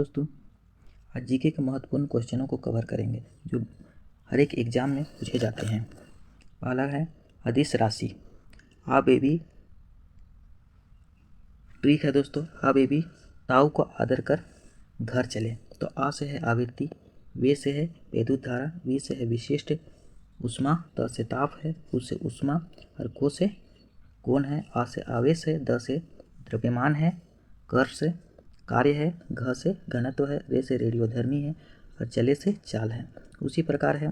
दोस्तों, आज जीके के महत्वपूर्ण क्वेश्चनों को कवर करेंगे जो हर एक एग्जाम में पूछे जाते हैं। पहला है अदिश राशि। आ बेबी ट्रिक है दोस्तों। आ बेबी ताऊ को आदर कर घर चले। तो आ से है आवृत्ति, वे से है विद्युत धारा, वी से है विशिष्ट उष्मा, त से ताप है, उ से उष्मा और को से कौन है, आ से आवेश है, द से द्रव्यमान है, कर से कार्य है, घ से घनत्व है, रे से रेडियोधर्मी है और चले से चाल है। उसी प्रकार है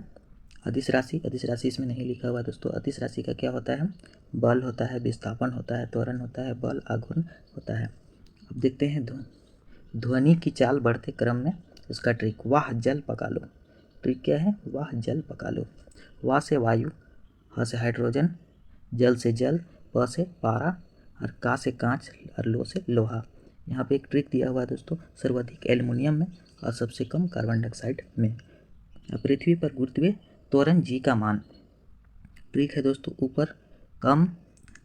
अदिश राशि। अदिश राशि इसमें नहीं लिखा हुआ दोस्तों। अदिश राशि का क्या होता है? बल होता है, विस्थापन होता है, त्वरण होता है, बल आघूर्ण होता है। अब देखते हैं ध्वनि की चाल बढ़ते क्रम में इसका ट्रिक। वाह जल पका लो। ट्रिक क्या है? वाह जल पका लो। वाह से वायु, ह से हाइड्रोजन, जल से जल, प से पारा और का से कांच और लो से लोहा। यहाँ पे एक ट्रिक दिया हुआ है दोस्तों, सर्वाधिक एल्युमिनियम में और सबसे कम कार्बन डाइऑक्साइड में। पृथ्वी पर गुरुत्वीय त्वरण जी का मान। ट्रिक है दोस्तों, ऊपर कम,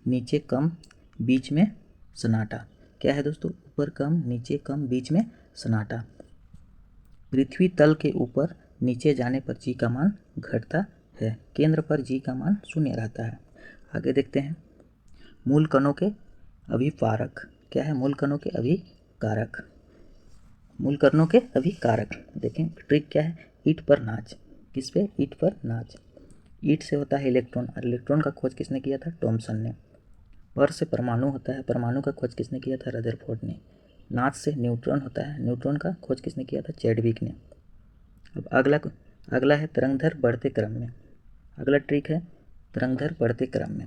नीचे कम, बीच में सन्नाटा। क्या है दोस्तों? ऊपर कम, नीचे कम, बीच में सन्नाटा। पृथ्वी तल के ऊपर नीचे जाने पर जी का मान घटता है, केंद्र पर जी का मान शून्य रहता है। आगे देखते हैं मूल कणों के अभिकारक। क्या है? मूल कणों के अभिकारक। मूल कणों के अभिकारक देखें। ट्रिक क्या है? ईंट पर नाच। किस पे? ईंट पर नाच। ईंट से होता है इलेक्ट्रॉन और इलेक्ट्रॉन का खोज किसने किया था? थॉमसन ने। पर से परमाणु होता है, परमाणु का खोज किसने किया था? रदरफोर्ड ने। नाच से न्यूट्रॉन होता है, न्यूट्रॉन का खोज किसने किया था? चैडविक ने। अब अगला है तरंगधर बढ़ते क्रम में। अगला ट्रिक है तरंगधर बढ़ते क्रम में।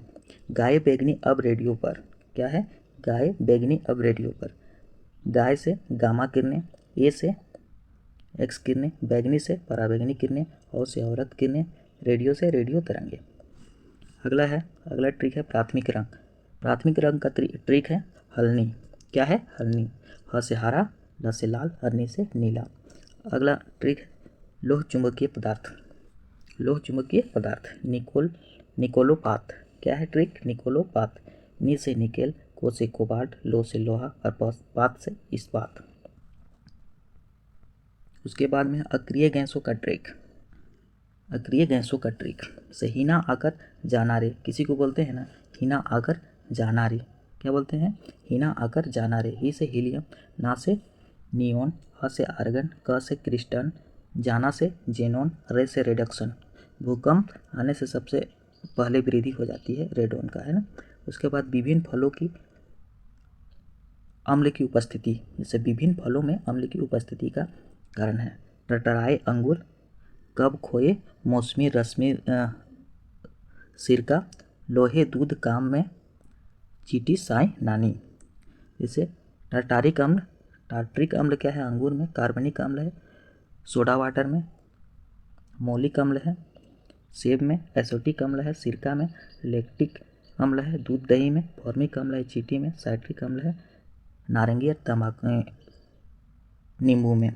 गाय बैगनी अब रेडियो पर। क्या है? गाय बैगनी अब रेडियो पर। गाय से गामा किरणें, ए से एक्स किरणें, बैगनी से पराबैंगनी किरणें, और से अवरक्त किरणें, रेडियो से रेडियो तरंगे। अगला ट्रिक है प्राथमिक रंग। प्राथमिक रंग का ट्रिक है हल्नी। क्या है? हल्नी। ह से हरा, ल से लाल, हरनी से नीला। अगला ट्रिक है लोह चुंबकीय पदार्थ। लोह चुंबकीय पदार्थ निकोलोपात। क्या है ट्रिक? निकोलोपात। नी से निकेल, को से कोबाल्ट, लो से लोहा और पात से इस्पात। उसके बाद में अक्रिय गैसों का ट्रिक। अक्रिय गैसों का ट्रिक से हीना आकर जाना रे। किसी को बोलते हैं ना हीना आकर जाना रे। क्या बोलते हैं? हीना आकर जाना रे। ही से हीलियम, ना से नियोन, ह से आर्गन, क से क्रिस्टन, जाना से जेनोन, रे से रिडक्शन। भूकंप आने से सबसे पहले वृद्धि हो जाती है रेडोन का, है ना। उसके बाद विभिन्न फलों की अम्ल की उपस्थिति। जैसे विभिन्न फलों में अम्ल की उपस्थिति का कारण है। टटराए अंगूर, कब खोए मौसमी रश्मि सिरका, लोहे दूध काम में चीटी साई नानी। जैसे टार्टारिक अम्ल। टार्टरिक अम्ल क्या है? अंगूर में। कार्बनिक अम्ल है सोडा वाटर में। मौलिक अम्ल है सेब में। एसिटिक अम्ल है सिरका में। लैक्टिक अम्ल है दूध दही में। फॉर्मिक अम्ल है चींटी में। साइट्रिक अम्ल है नारंगी और तंबाकू नींबू में।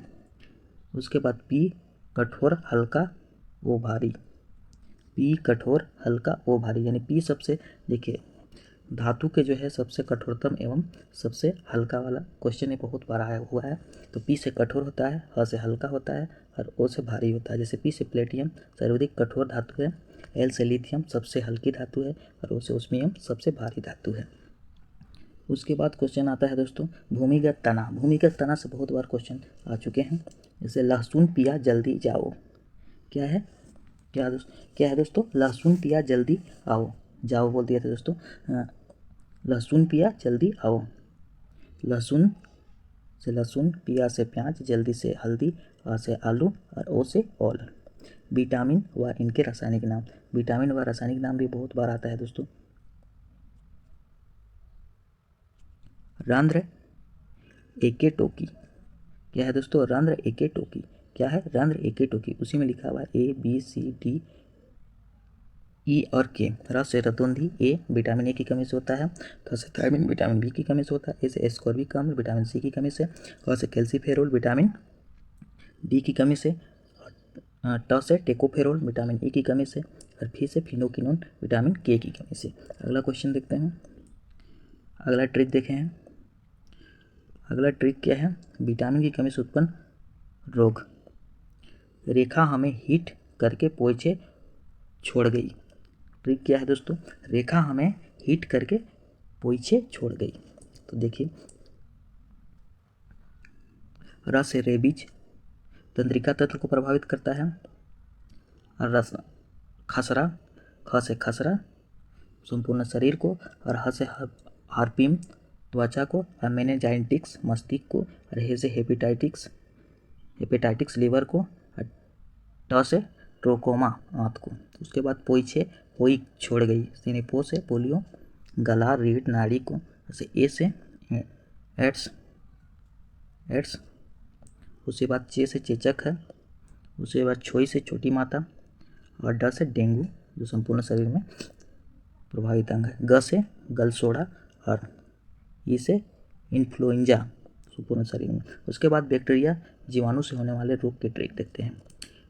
उसके बाद पी कठोर हल्का वो भारी। पी कठोर हल्का वो भारी, यानी पी सबसे, देखिए धातु के जो है सबसे कठोरतम एवं सबसे हल्का वाला क्वेश्चन ये बहुत बार आया हुआ है। तो पी से कठोर होता है, ह से हल्का होता है और ओ से भारी होता है। जैसे पी से प्लेटियम सर्वाधिक कठोर धातु है, एल से लिथियम सबसे हल्की धातु है और ओ से ओस्मियम सबसे भारी धातु है। उसके बाद क्वेश्चन आता है दोस्तों भूमिगत तना। भूमिगत तना से बहुत बार क्वेश्चन आ चुके हैं। जैसे लहसुन पिया जल्दी जाओ। क्या है? क्या है दोस्तों? लहसुन पिया जल्दी आओ। जाओ बोल दिया था दोस्तों। लहसुन पिया जल्दी आओ। लहसुन से लहसुन, पिया से प्याज, जल्दी से हल्दी, आ से आलू और ओ से ओल। विटामिन व इनके रासायनिक नाम। विटामिन व रासायनिक नाम भी बहुत बार आता है दोस्तों। रंध्र एके टोकी। क्या है दोस्तों? रंध्र एके टोकी। क्या है? रंध्र एके टोकी। उसी में लिखा हुआ है A B C D E और के। रस से रतौंधी ए विटामिन ए की कमी से होता है। थ से थायमिन विटामिन बी की कमी से होता है। ए से एस्कॉर्बिक अम्ल विटामिन सी की कमी से। क से कैल्सीफेरोल विटामिन डी की कमी से। ट से टेकोफेरोल विटामिन ई की कमी से। और फी से फिनोकिनोन विटामिन के की कमी से। अगला क्वेश्चन देखते हैं। अगला ट्रिक देखे हैं। अगला ट्रिक क्या है, विटामिन की कमी से उत्पन्न रोग। रेखा हमें हिट करके पोछे छोड़ गई। ट्रिक क्या है दोस्तों, रेखा हमें हिट करके पोछे छोड़ गई। तो देखिए, र से रेबीज तंत्रिका तंत्र को प्रभावित करता है। रस खसरा, ख से खसरा संपूर्ण शरीर को, और ह से हार्पिन त्वचा को, और मेनिंजाइटिस मस्तिष्क को, और हे से हेपेटाइटिस लीवर को, और ट से ट्रोकोमा आंत को। उसके बाद पोई छोड़ गई, यानी पो से पोलियो गला रीढ़ नाड़ी को, जैसे ए से एड्स, उसके बाद चे से चेचक है, उसके बाद छोई से छोटी माता, और ड से डेंगू जो संपूर्ण शरीर में प्रभावित अंग है। ग से गलसोड़ा, और ई से इन्फ्लुएंजा संपूर्ण शरीर में। उसके बाद बैक्टीरिया जीवाणु से होने वाले रोग के ट्रिक देखते हैं।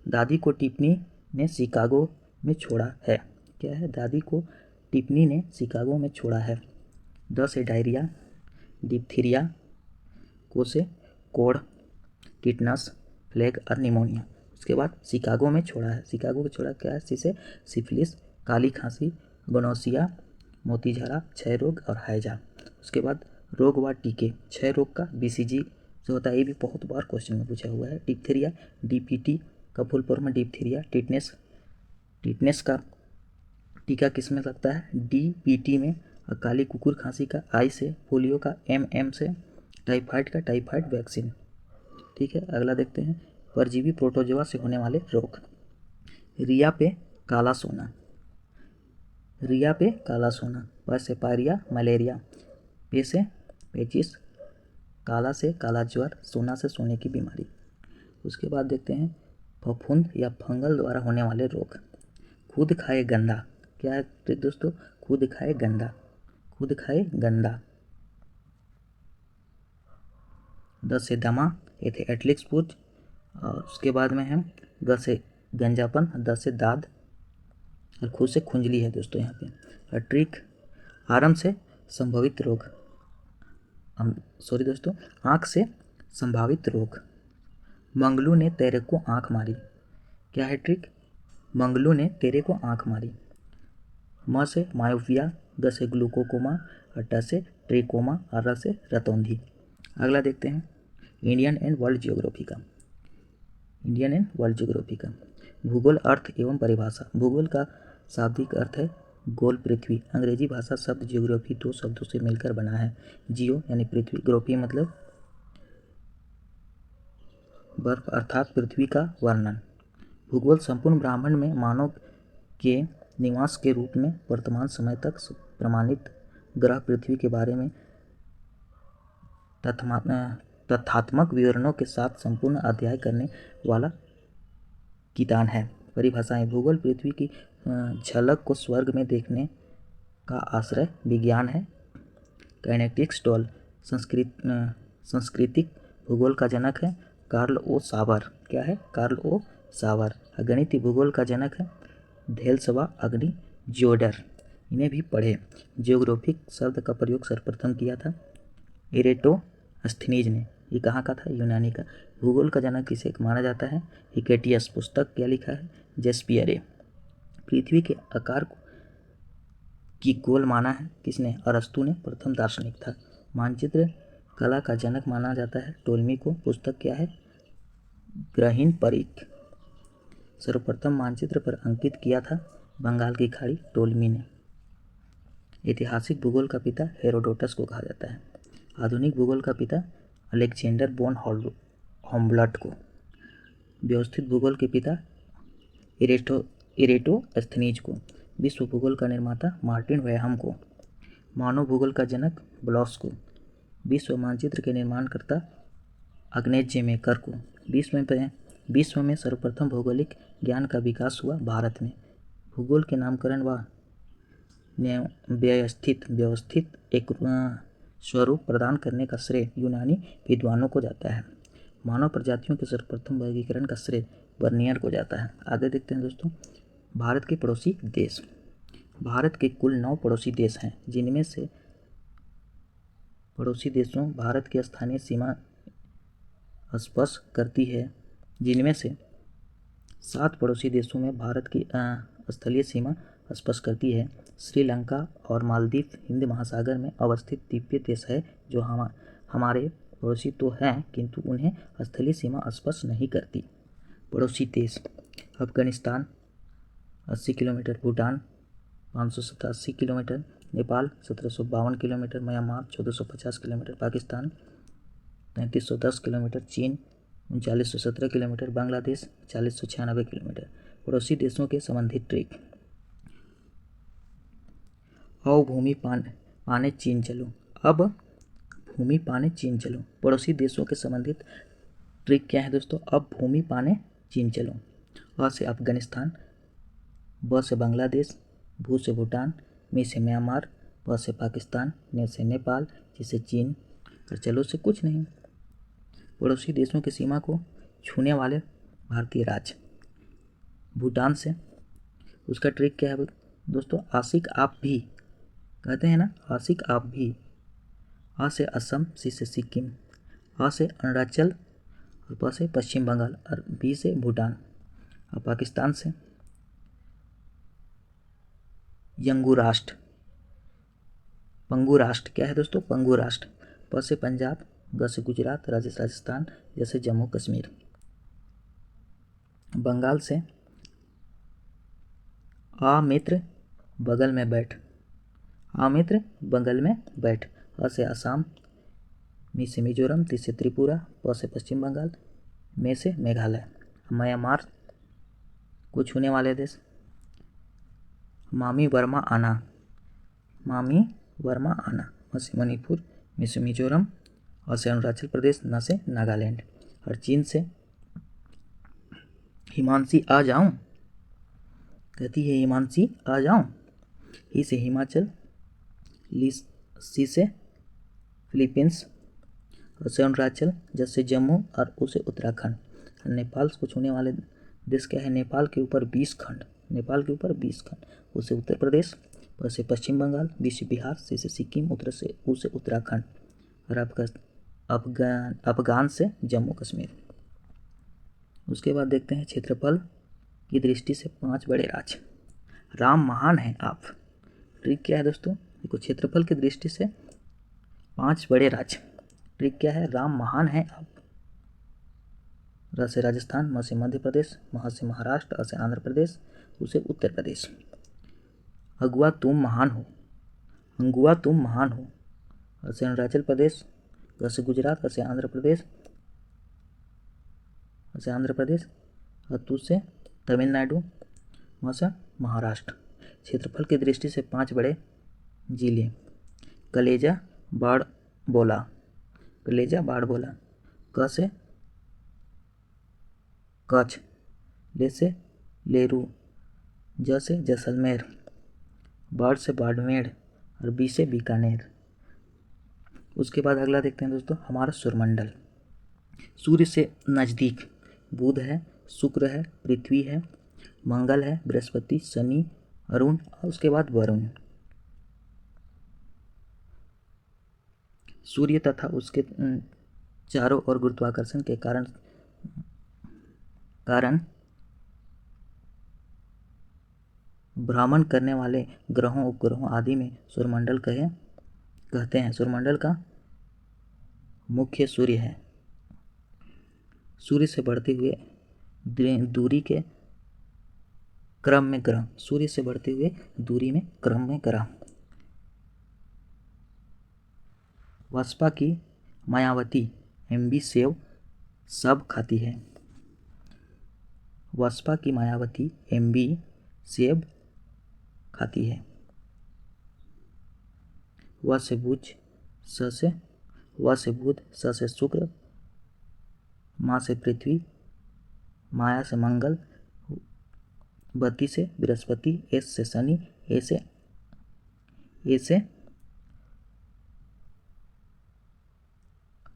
दादी को टिप्पणी ने शिकागो में छोड़ा है। क्या है, दादी को टिप्पणी ने शिकागो में छोड़ा है। द से डायरिया डिप्थीरिया, को से कोढ़ टिटनस प्लेग और निमोनिया। उसके बाद शिकागो में छोड़ा है, शिकागो में छोड़ा क्या है, सी से सिफिलिस काली खांसी गोनोसिया मोतीझरा क्षय रोग और हैजा। उसके बाद रोग व टीके, क्षय रोग का बीसीजी जो होता है, ये भी बहुत बार क्वेश्चन में पूछा हुआ है। डिप्थीरिया डीपीटी का फुल फॉर्म है डिप्थीरिया। टिटनेस का टीका किस में लगता है, डीपीटी में। और काली कुकुर खांसी का आई से, पोलियो का एमएम से, टाइफाइड का टाइफाइड वैक्सीन। ठीक है, अगला देखते हैं परजीवी प्रोटोजोआ से होने वाले रोग। रिया पे काला सोना, रिया पे काला सोना। प से पायरिया मलेरिया, पे से पेचिस, काला से काला ज्वर, सोना से सोने की बीमारी। उसके बाद देखते हैं फफूंद या फंगल द्वारा होने वाले रोग। खुद खाए गंदा, क्या है तो दोस्तों, खुद खाए गंदा, खुद खाए गंदा। द से दमा, ये थे एटलिक्सपुर। और उसके बाद में है ग से गंजापन, द से दाद, और खुद से खुंजली है दोस्तों यहाँ पे। और ट्रिक आरंभ से संभावित रोग, दोस्तों आँख से संभावित रोग। मंगलू ने तेरे को आँख मारी, क्या है ट्रिक, मंगलू ने तेरे को आँख मारी। म से मायोपिया, द से ग्लूकोकोमा, और ट से ट्रिकोमा, और र से रतौंधी। अगला देखते हैं इंडियन एंड वर्ल्ड जियोग्राफी का। इंडियन एंड वर्ल्ड जियोग्राफी का भूगोल अर्थ एवं परिभाषा। भूगोल का शाब्दिक अर्थ है गोल पृथ्वी। अंग्रेजी भाषा शब्द जियोग्राफी दो शब्दों से मिलकर बना है। जियो यानी पृथ्वी, ग्राफी मतलब बर्फ अर्थात पृथ्वी का वर्णन। भूगोल संपूर्ण ब्रह्मांड में मानव के निवास के रूप में वर्तमान समय तक प्रमाणित ग्रह पृथ्वी के बारे में तथ्यात्मक विवरणों के साथ संपूर्ण अध्ययन करने वाला कितान है। परिभाषाएं, भूगोल पृथ्वी की झलक को स्वर्ग में देखने का आश्रय विज्ञान है। काइनेटिक्स टोल, सांस्कृतिक भूगोल का जनक है कार्ल ओ सावर, क्या है, कार्ल ओ सावर। गणितीय भूगोल का जनक है धेल्सवा अग्नि ज्योडर, इन्हें भी पढ़े। जियोग्राफिक शब्द का प्रयोग सर्वप्रथम किया था इरेटोस्थनीज ने, ये कहाँ का था, यूनानी का। भूगोल का जनक किसे माना जाता है, हिकेटियस। पुस्तक क्या लिखा है, जेस्पियरे। पृथ्वी के आकार की गोल माना है किसने, अरस्तु ने, प्रथम दार्शनिक था। मानचित्र कला का जनक माना जाता है टोलमी को। पुस्तक क्या है, ग्रहीन परिक। सर्वप्रथम मानचित्र पर अंकित किया था बंगाल की खाड़ी टोलमी ने। ऐतिहासिक भूगोल का पिता हेरोडोटस को कहा जाता है। आधुनिक भूगोल का पिता अलेक्जेंडर बोन हम्बलट को। व्यवस्थित भूगोल के पिता इरेटोस्थनीज को। विश्व भूगोल का निर्माता मार्टिन वेहम को। मानव भूगोल का जनक ब्लॉस को। विश्व मानचित्र के निर्माणकर्ता अग्नेज जेमेकर को। विश्व में सर्वप्रथम भौगोलिक ज्ञान का विकास हुआ भारत में। भूगोल के नामकरण व व्यवस्थित एक स्वरूप प्रदान करने का श्रेय यूनानी विद्वानों को जाता है। मानव प्रजातियों के सर्वप्रथम वर्गीकरण का श्रेय बर्नियर को जाता है। आगे देखते हैं दोस्तों भारत के पड़ोसी देश। भारत के कुल 9 पड़ोसी देश हैं, जिनमें से पड़ोसी देशों भारत की स्थानीय सीमा स्पर्श करती है, जिनमें से 7 पड़ोसी देशों में भारत की स्थलीय सीमा स्पर्श करती है। श्रीलंका और मालदीव हिंद महासागर में अवस्थित द्वीपीय देश है जो हमारे पड़ोसी तो हैं, किंतु उन्हें स्थलीय सीमा स्पर्श नहीं करती। पड़ोसी देश: Afghanistan 80 kilometre, Bhutan 587 kilometre, Nepal 1752 kilometre, Myanmar 1450 kilometre, Pakistan 3310 kilometre, चीन 3917 किलोमीटर, बांग्लादेश 4096 किलोमीटर। पड़ोसी देशों के संबंधित ट्रिक: अब भूमि पाने चीन चलो। अब भूमि पाने चीन चलो। पड़ोसी देशों के संबंधित ट्रिक क्या है दोस्तों? अब भूमि पाने चीन चलो। अ से अफगानिस्तान, ब से बांग्लादेश, भू से भूटान, मी से म्यांमार, प से पाकिस्तान, ने से नेपाल, ची से चीन और चलो से कुछ नहीं। पड़ोसी देशों की सीमा को छूने वाले भारतीय राज्य: भूटान से। उसका ट्रिक क्या है दोस्तों? आशिक आप भी, कहते हैं ना, आशिक आप भी। आ से असम, सी से सिक्किम, आ से अरुणाचल और प से पश्चिम बंगाल और बी से भूटान। और पाकिस्तान से यंगू राष्ट्र, पंगु राष्ट्र। क्या है दोस्तों? पंगु राष्ट्र। प से पंजाब, ग से गुजरात, र से राजस्थान, जैसे जम्मू कश्मीर। बंगाल से आ मित्र बगल में बैठ, आ मित्र बगल में बैठ। अ से आसाम, मी से मिजोरम, ती से त्रिपुरा, प से पश्चिम बंगाल, मे से मेघालय। म्यांमार को छूने वाले देश: मामी वर्मा आना, मामी वर्मा आना। म से मणिपुर, मी से मिजोरम, अ से अरुणाचल प्रदेश, न से नागालैंड। और चीन से हिमांशी आ जाऊं, कहती है हिमांशी आ जाऊं। ही से हिमाचल, सी से फिलीपींस, और से अरुणाचल, जैसे जम्मू और उसे उत्तराखंड। नेपाल को छूने वाले देश क्या है? नेपाल के ऊपर 20 खंड, नेपाल के ऊपर 20 खंड। उसे उत्तर प्रदेश, प से पश्चिम बंगाल, बी से बिहार, सी से सिक्किम, उत्तर से उसे उत्तराखंड। और अफगान से जम्मू कश्मीर। उसके बाद देखते हैं क्षेत्रफल की दृष्टि से 5 बड़े राज्य। राम महान है आप। ट्रिक क्या है दोस्तों? देखो, क्षेत्रफल की दृष्टि से 5 बड़े राज्य। ट्रिक क्या है? राम महान है आप। र से राजस्थान, म से मध्य प्रदेश, मह से महाराष्ट्र, अ से आंध्र प्रदेश, उसे उत्तर प्रदेश। अगुआ तुम महान हो, अंगुआ तुम महान हो। अ से अरुणाचल प्रदेश, ग से गुजरात, अ से आंध्र प्रदेश, और तू से तमिलनाडु, म से महाराष्ट्र। क्षेत्रफल की दृष्टि से 5 बड़े जिले। कलेजा बाढ़ बोला, कलेजा बाढ़ बोला। क से कच्छ, ले से लेरू, ज से जैसलमेर, बाढ़ से बाड़मेर और बी से बीकानेर। उसके बाद अगला देखते हैं दोस्तों, हमारा सूर्यमंडल। सूर्य से नज़दीक बुध है, शुक्र है, पृथ्वी है, मंगल है, बृहस्पति, शनि, अरुण और उसके बाद वरुण। सूर्य तथा उसके चारों ओर गुरुत्वाकर्षण के कारण भ्रमण करने वाले ग्रहों, उपग्रहों आदि में सूर्यमंडल कहते हैं। सूर्यमंडल का मुख्य सूर्य है। सूर्य से बढ़ते हुए दूरी के क्रम में ग्रह, सूर्य से बढ़ते हुए दूरी में क्रम में ग्रह। बसपा की मायावती एमबी सेव सब खाती है। बसपा की मायावती एमबी सेब खाती है। व से बुध, स से बुध, स से शुक्र, माँ से पृथ्वी, माया से मंगल, बती से बृहस्पति, एस से शनि, ए से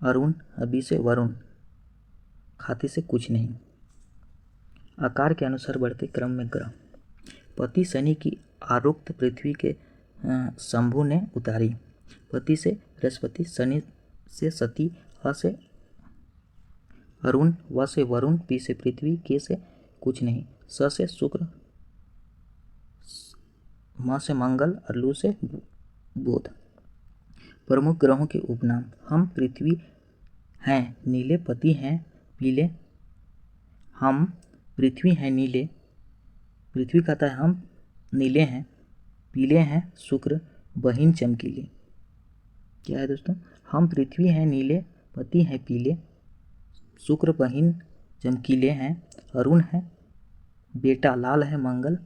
अरुण, बी से वरुण। खाते से कुछ नहीं। आकार के अनुसार बढ़ते क्रम में ग्रह। पति शनि की आरुक्त पृथ्वी के शंभु ने उतारी। पति से बृहस्पति, शनि से सती, अ से अरुण, व से वरुण, पी से पृथ्वी, के से कुछ नहीं, स से शुक्र, म से मंगल और लू से बुध। प्रमुख ग्रहों के उपनाम। हम पृथ्वी हैं नीले, पति हैं पीले। हम पृथ्वी हैं नीले, पृथ्वी कहता है हम नीले हैं, पीले हैं शुक्र, बहिन चमकीले। क्या है दोस्तों? हम पृथ्वी हैं नीले, पति हैं पीले, शुक्र बहिन चमकीले हैं, अरुण है बेटा लाल है मंगल,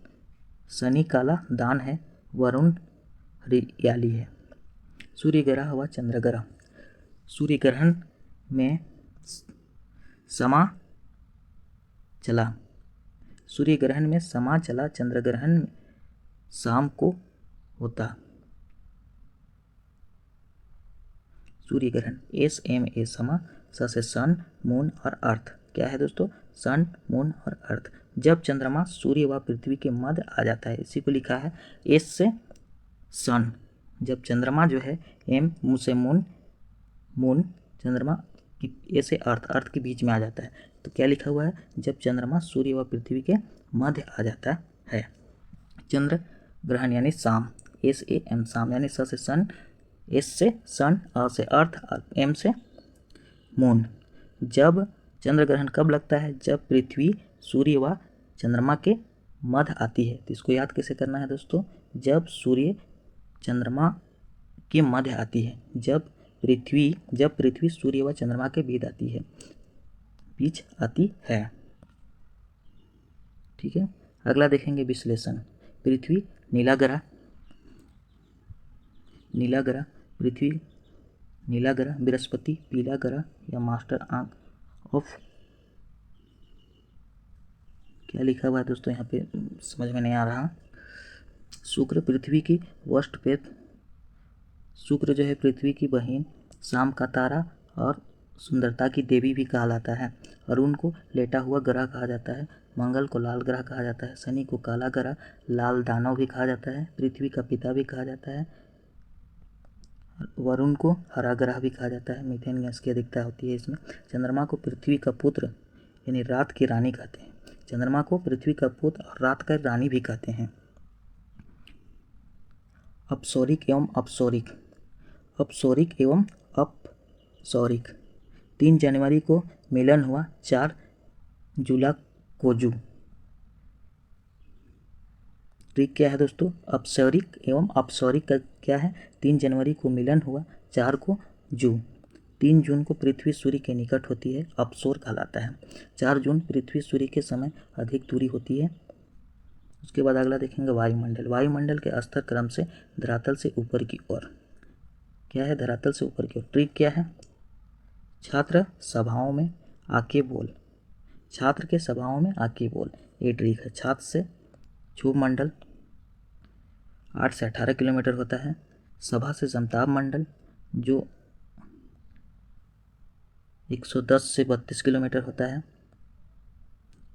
शनि काला दान है, वरुण हरियाली है। सूर्य ग्रह व चंद्र ग्रह। सूर्य ग्रहण में समा चला, सूर्य ग्रहण में समा चला, चंद्र ग्रहण में शाम को होता। सूर्य ग्रहण SMA समा, स से सन, मून और अर्थ। क्या है दोस्तों? सन, मून और अर्थ। जब चंद्रमा सूर्य व पृथ्वी के मध्य आ जाता है, इसी को लिखा है एस से सन। जब चंद्रमा जो है एम से मून, मून चंद्रमा की ए से अर्थ, अर्थ के बीच में आ जाता है, तो क्या लिखा हुआ है? जब चंद्रमा सूर्य व पृथ्वी के मध्य आ जाता है। चंद्र ग्रहण यानी शाम, SAM शाम, यानी स से सन, एस से सन, अ से अर्थ और एम से मून। जब चंद्र ग्रहण कब लगता है? जब पृथ्वी सूर्य व चंद्रमा के मध्य आती है। तो इसको याद कैसे करना है दोस्तों? जब सूर्य चंद्रमा के मध्य आती है, जब पृथ्वी सूर्य व चंद्रमा के बीच आती है। ठीक है, अगला देखेंगे विश्लेषण। पृथ्वी नीला ग्रह, पृथ्वी नीला ग्रह, बृहस्पति पीला ग्रह या मास्टर आंख ऑफ। क्या लिखा हुआ है दोस्तों? यहाँ पे समझ में नहीं आ रहा। शुक्र पृथ्वी की वस्ट पेत, शुक्र जो है पृथ्वी की बहन, शाम का तारा और सुंदरता की देवी भी कहलाता है। अरुण को लेटा हुआ ग्रह कहा जाता है, मंगल को लाल ग्रह कहा जाता है, शनि को काला ग्रह, लाल दानव भी कहा जाता है, पृथ्वी का पिता भी कहा जाता है, वरुण को हरा ग्रह भी कहा जाता है, मीथेन गैस की अधिकता होती है इसमें। चंद्रमा को पृथ्वी का पुत्र यानी रात की रानी कहते हैं, चंद्रमा को पृथ्वी का पुत्र और रात का रानी भी कहते हैं। अपसौरिक एवं अपसौरिक, अपसौरिक एवं अपसौरिक। 3 जनवरी को मिलन हुआ, 4 जुला कोजू। ट्रिक क्या है दोस्तों? अपसौरिक एवं अपसौरिक का क्या है? 3 जनवरी को मिलन हुआ, 4 को जू। 3 जून को पृथ्वी सूर्य के निकट होती है, अपसौर कहलाता है। 4 जून पृथ्वी सूर्य के समय अधिक दूरी होती है। उसके बाद अगला देखेंगे वायुमंडल। वायुमंडल के स्तर क्रम से धरातल से ऊपर की ओर। क्या है? धरातल से ऊपर की ओर। ट्रिक क्या है? छात्र सभाओं में आके बोल, छात्र के सभाओं में आके बोल, ये ट्रिक है। छात्र से क्षोभ मंडल 8 से 18 किलोमीटर होता है। सभा से समताप मंडल जो 110 से 32 किलोमीटर होता है।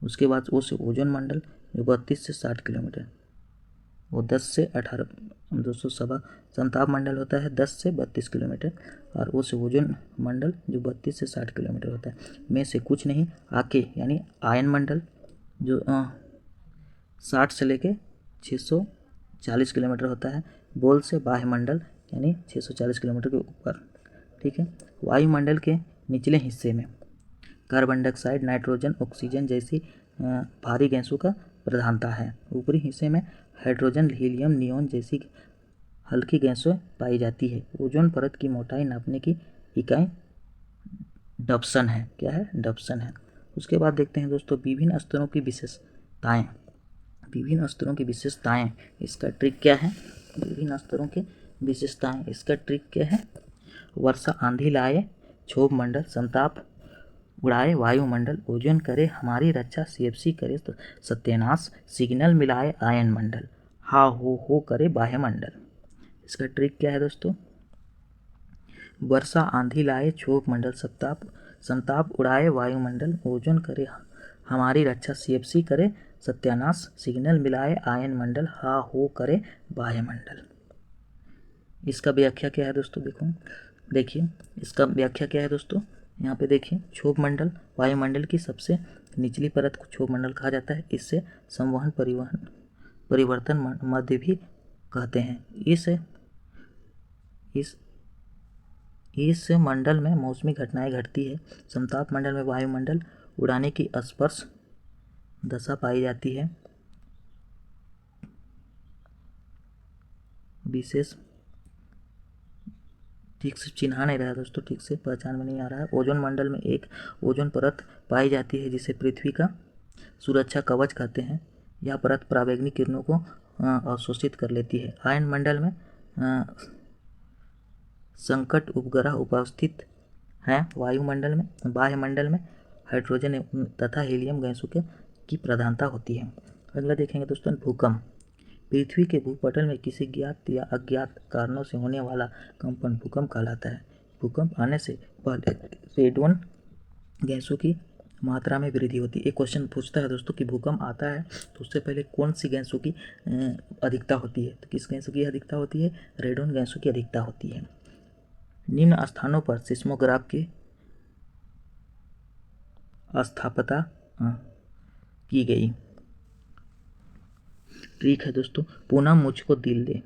उसके बाद ओ से ओजोन मंडल जो 32 से 60 किलोमीटर, वो 10 से 18 दोस्तों सभा संताप मंडल होता है 10 से 32 किलोमीटर, और ओ से ओजोन मंडल जो 32 से 60 किलोमीटर होता है। में से कुछ नहीं आके यानी आयन मंडल जो 60 से लेके 640 किलोमीटर होता है। बोल से बाह्य मंडल यानी 640 किलोमीटर के ऊपर। ठीक है। वायुमंडल के निचले हिस्से में कार्बन डाइऑक्साइड, नाइट्रोजन, ऑक्सीजन जैसी भारी गैसों का प्रधानता है। ऊपरी हिस्से में हाइड्रोजन, हीलियम, नियोन जैसी हल्की गैसें पाई जाती है। ओजोन परत की मोटाई नापने की इकाई डप्सन है। क्या है? डप्सन है। उसके बाद देखते हैं दोस्तों विभिन्न स्तरों की विशेषताएं। विभिन्न स्तरों की विशेषताएं, इसका ट्रिक क्या है? विभिन्न स्तरों की विशेषताएं, इसका ट्रिक क्या है? वर्षा आंधी लाए, क्षोभ मंडल, संताप उड़ाए वायुमंडल, ओजोन करे हमारी रक्षा, CFC करे तो सत्यानाश, सिग्नल मिलाए आयन मंडल, हा हो करे बाह्यमंडल। इसका ट्रिक क्या है दोस्तों? वर्षा आंधी लाए, क्षोभ मंडल, संताप उड़ाए वायुमंडल, ओजोन करे हमारी रक्षा, CFC करे सत्यानाश, सिग्नल मिलाए आयन मंडल, हा हो करे बाह्यमंडल। इसका व्याख्या क्या है दोस्तों? देखिए इसका व्याख्या क्या है दोस्तों। यहाँ पे देखिए, क्षोभ मंडल वायुमंडल की सबसे निचली परत को क्षोभ मंडल कहा जाता है। इससे संवहन परिवर्तन मध्य भी कहते हैं। इस मंडल में मौसमी घटनाएं घटती है। समताप मंडल में वायुमंडल उड़ाने की स्पर्श दशा पाई जाती है। विशेष ठीक से चिन्हा नहीं रहा है दोस्तों, ठीक से पहचान में नहीं आ रहा है। ओजोन मंडल में एक ओजोन परत पाई जाती है जिसे पृथ्वी का सुरक्षा कवच कहते हैं। यह परत पराबैंगनी किरणों को अवशोषित कर लेती है। आयन मंडल में संकट उपग्रह उपस्थित हैं। वायुमंडल में बाह्यमंडल में हाइड्रोजन तथा हीलियम गैसों की प्रधानता होती है। अगला देखेंगे दोस्तों, भूकंप। पृथ्वी के भूपटल में किसी ज्ञात या अज्ञात कारणों से होने वाला कंपन भूकंप कहलाता है। भूकंप आने से पहले रेडोन गैसों की मात्रा में वृद्धि होती है। एक क्वेश्चन पूछता है दोस्तों कि भूकंप आता है तो उससे पहले कौन सी गैसों की अधिकता होती है? तो किस गैसों की अधिकता होती है? रेडोन गैसों की अधिकता होती है। निम्न स्थानों पर सिस्मोग्राफ की स्थापना की गई। ट्रिक है दोस्तों, पूनम मुझको दिल दे।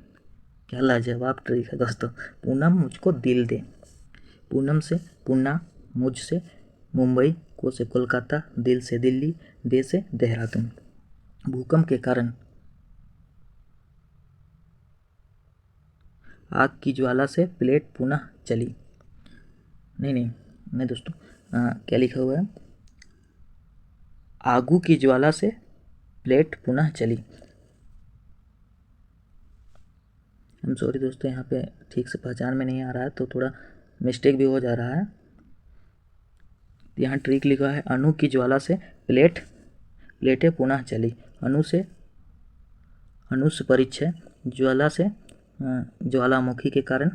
क्या लाजवाब ट्रिक है दोस्तों, पूनम मुझको दिल दे। पूनम से पूना, मुझ से मुंबई, को से कोलकाता, दिल से दिल्ली, दे से देहरादून। भूकंप के कारण आग की ज्वाला से प्लेट पुनः चली। नहीं दोस्तों, क्या लिखा हुआ है? आगू की ज्वाला से प्लेट पुनः चली। हम सॉरी दोस्तों, यहाँ पे ठीक से पहचान में नहीं आ रहा है तो थोड़ा मिस्टेक भी हो जा रहा है। यहाँ ट्रिक लिखा है, अणु की ज्वाला से प्लेटें पुनः चली। अणु से परिचय, ज्वाला से ज्वालामुखी के कारण,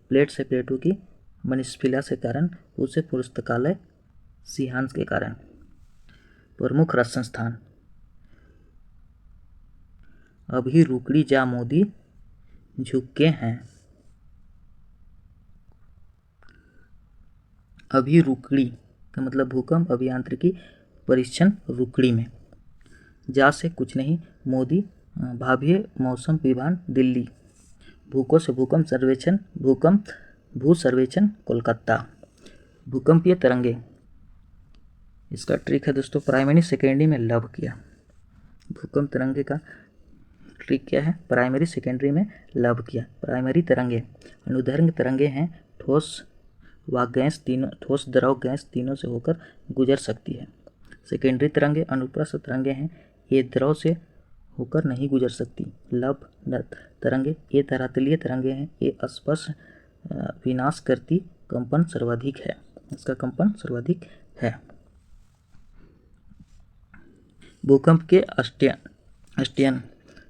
प्लेट से प्लेटों की मनिस्फिला से कारण, उसे पुस्तकालय सिंहांस के कारण। प्रमुख रस संस्थान, अभी रुकड़ी जा मोदी झुके हैं। अभी रुकड़ी का मतलब भूकंप अभियांत्रिकी परीक्षण रुकड़ी में। जा से कुछ नहीं, मोदी भाभीय मौसम विभान दिल्ली। भूको से भूकंप भू सर्वेक्षण कोलकाता। भूकंपीय तरंगे, इसका ट्रिक है दोस्तों, प्राइमरी सेकेंडरी में लव किया। भूकंप तरंगे का ट्रिक क्या है? प्राइमरी सेकेंडरी में लव किया। प्राइमरी तरंगे अनुदैर्घ्य तरंगे हैं। ठोस व गैस तीनों, ठोस द्रव गैस तीनों से होकर गुजर सकती है। सेकेंडरी तरंगे अनुप्रस्थ तरंगे हैं। ये द्रव से होकर नहीं गुजर सकती। लव तरंगे ये धरातलीय तरंगे हैं। ये स्पर्श विनाश करती, कंपन सर्वाधिक है। इसका कंपन सर्वाधिक है। भूकंप के अध्ययन,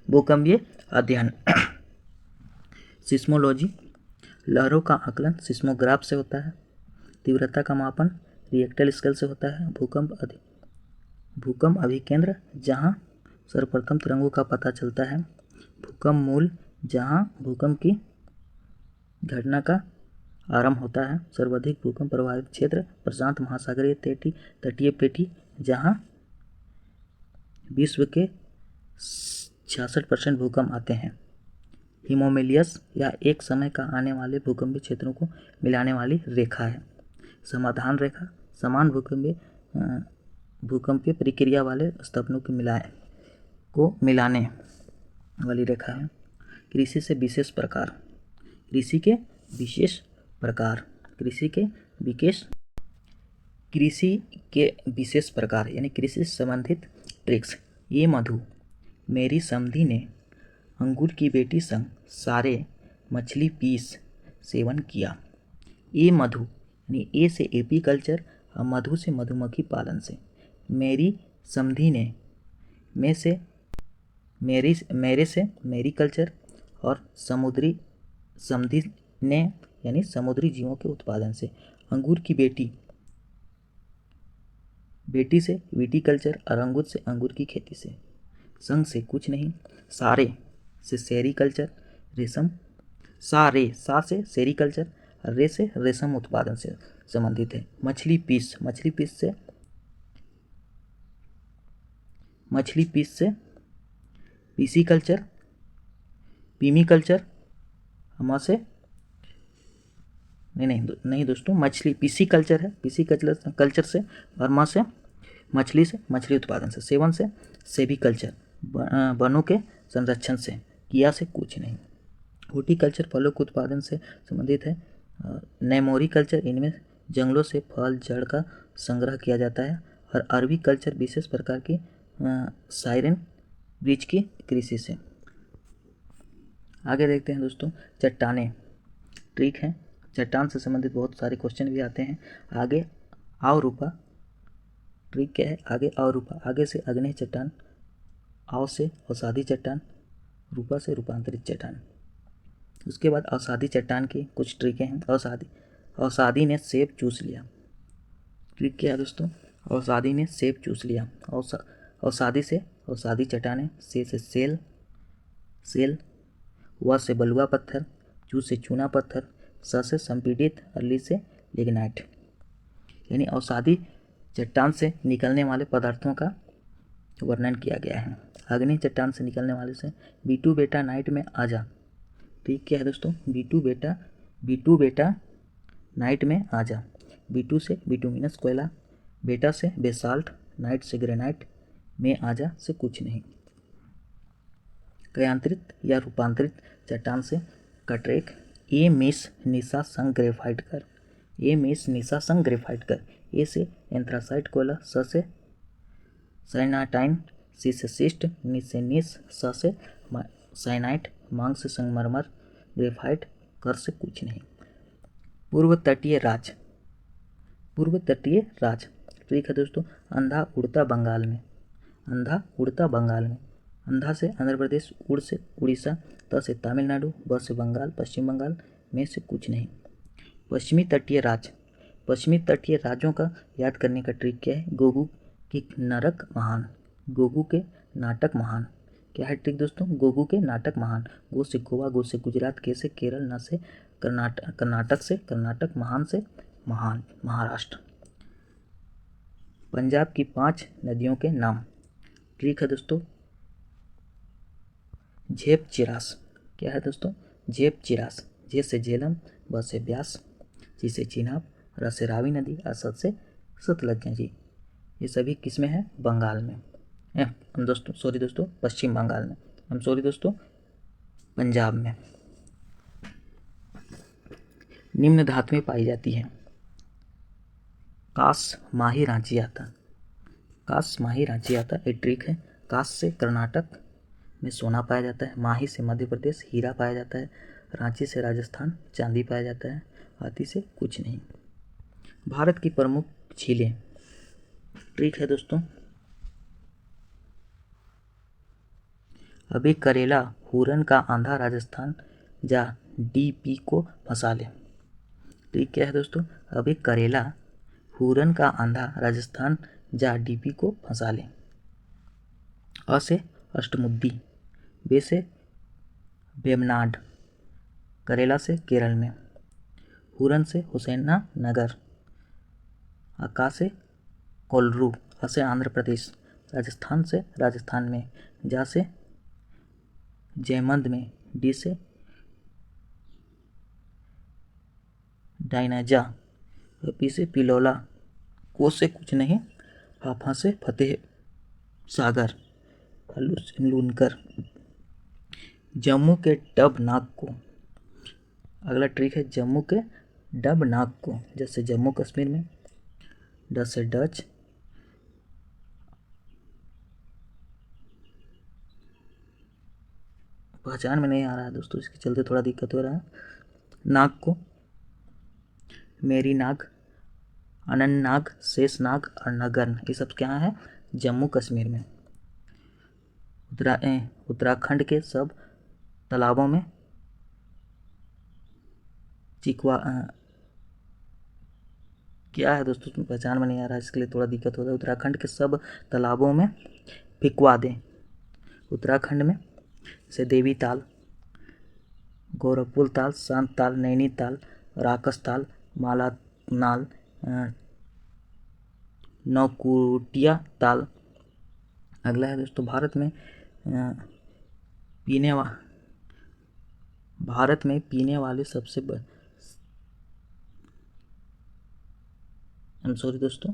भूकंपीय अध्ययन सिस्मोलॉजी, लहरों का आकलन सिस्मोग्राफ से होता है। तीव्रता का मापन रिएक्टर स्केल से होता है। भूकंप अभिकेंद्र, जहां सर्वप्रथम तरंगों का पता चलता है। भूकंप मूल, जहां भूकंप की घटना का आरंभ होता है। सर्वाधिक भूकंप प्रभावित क्षेत्र प्रशांत महासागरीय तटीय पेटी, जहां विश्व के 66% भूकंप आते हैं। हिमोमेलियस, या एक समय का आने वाले भूकंपीय क्षेत्रों को मिलाने वाली रेखा है। समाधान रेखा, समान भूकंपीय प्रक्रिया वाले स्तंभों को मिलाने वाली रेखा है। कृषि के विशेष प्रकार यानी कृषि से संबंधित ट्रिक्स। ये मधु मेरी समधी ने अंगूर की बेटी संग सारे मछली पीस सेवन किया। ये मधु यानी ए से एपीकल्चर और मधु से मधुमक्खी पालन से। मेरी समधी ने में से मेरे से मेरीकल्चर और समधी ने यानी समुद्री जीवों के उत्पादन से। अंगूर की बेटी से विटीकल्चर और अंगूर से अंगूर की खेती से। संग से कुछ नहीं, सारे से सेरीकल्चर रेशम सा से सेरिकल्चर, रे से रेशम उत्पादन से संबंधित है। मछली पीस से पीसी कल्चर, पीमी कल्चर, हमा से नहीं दोस्तों, मछली पीसी कल्चर है, पीसी कल्चर से, और माँ से मछली उत्पादन से। सेवन से सेवी कल्चर, वनों के संरक्षण से। किया से कुछ नहीं। हॉर्टिकल्चर फलों के उत्पादन से संबंधित है। नेमोरी कल्चर, इनमें जंगलों से फल जड़ का संग्रह किया जाता है। और अरबी कल्चर विशेष प्रकार की साइरन वृक्ष की कृषि से। आगे देखते हैं दोस्तों, चट्टानें ट्रिक है। चट्टान से संबंधित बहुत सारे क्वेश्चन भी आते हैं। आगे आवरूपा ट्रिक क्या है? आगे आवरूपा, आगे से अग्नि चट्टान, आव से अवसादी चट्टान, रूपा से रूपांतरित चट्टान। उसके बाद अवसादी चट्टान की कुछ ट्रिकें हैं। अवसादी ने सेब चूस लिया। ट्रिक क्या है दोस्तों? अवसादी ने सेब चूस लिया। अवसादी से अवसादी चट्टानें, से सेल, व से बलुआ पत्थर, चू से चूना पत्थर, स से संपीड़ित, ली से लिग्नाइट। यानी अवसादी चट्टान से निकलने वाले पदार्थों का वर्णन किया गया है। अग्नि चट्टान से निकलने वाले से बीटू बेटा नाइट में आजा। ठीक क्या है दोस्तों? बीटू बेटा नाइट में आजा। बीटू से बिटुमिनस कोयला, बेटा से बेसाल्ट, नाइट से ग्रेनाइट, में आजा से कुछ नहीं। क्रियांतरित या रूपांतरित चट्टान से कटरेक, ए मिस निशा संग ग्रेफाइट कर, ए से एंथ्रासाइट कोयला, स से साइनाटाइन, सी से सिस्ट, नि से निस, स से साइनाइट, मांग से संगमरमर, ग्रेफाइट, कर से कुछ नहीं। पूर्व तटीय राज ठीक है दोस्तों। अंधा उड़ता बंगाल में, अंधा से आंध्र प्रदेश, उड़ से उड़ीसा, त से तमिलनाडु, ब से बंगाल, पश्चिम बंगाल, में से कुछ नहीं। पश्चिमी तटीय राज्यों का याद करने का ट्रिक क्या है? गोगू के नाटक महान। क्या है ट्रिक दोस्तों? गोगू के नाटक महान। गो से गोवा, गो से गुजरात, के से केरल, न से कर्नाटक, महान से महाराष्ट्र। पंजाब की 5 नदियों के नाम। ट्रिक है दोस्तों, झेप चिरास। क्या है दोस्तों? झेप चिरास। जे से झेलम, ब से ब्यास, ची से चिनाब, र से रावी नदी, असद से सतलज नदी। ये सभी किसमें है? बंगाल में। पश्चिम बंगाल में। पंजाब में। निम्न धातु में पाई जाती है। कास माही रांची आता। ये ट्रिक है। कास से कर्नाटक में सोना पाया जाता है। माही से मध्य प्रदेश हीरा पाया जाता है। रांची से राजस्थान चांदी पाया जाता है। हाथी से कुछ नहीं। भारत की प्रमुख झीलें। ट्रिक है दोस्तों, अभी करेला हुरन का आंधा राजस्थान जा डीपी को फंसा ले। ट्रिक क्या है दोस्तों? अभी करेला हुरन का आंधा राजस्थान जा डीपी को फंसा ले। अ से अष्टमुद्दी, बे से बेमनाड, करेला से केरल में, हुरन से हुसैना नगर, अका से कोलरू, अ से आंध्र प्रदेश, राजस्थान से राजस्थान में, जा से जयमंद में, डी से डायनाजा, पी से पिलोला, को से कुछ नहीं, हाफा से फतेह सागर, हल्लू से लूनकर। जम्मू के डब नाग को। अगला ट्रिक है जम्मू के डब नाग को। जैसे जम्मू कश्मीर में, ड से डच, पहचान में नहीं आ रहा है दोस्तों, इसके चलते थोड़ा दिक्कत हो रहा है। नाग को मेरी नाग, अनंतनाग, शेषनाग और नगन, ये सब क्या है? जम्मू कश्मीर में। उत्तराखंड के सब तालाबों में चिकवा क्या है दोस्तों, पहचान में नहीं आ रहा है, इसके लिए थोड़ा दिक्कत होता है। उत्तराखंड के सब तालाबों में फिकवा दें। उत्तराखंड में से देवी ताल, गोरखपुर ताल, सांत ताल, नैनीताल, राकस ताल, मालानाल, नौकुटिया ताल। अगला है दोस्तों, भारत में पीने वाले सबसे सॉरी दोस्तों,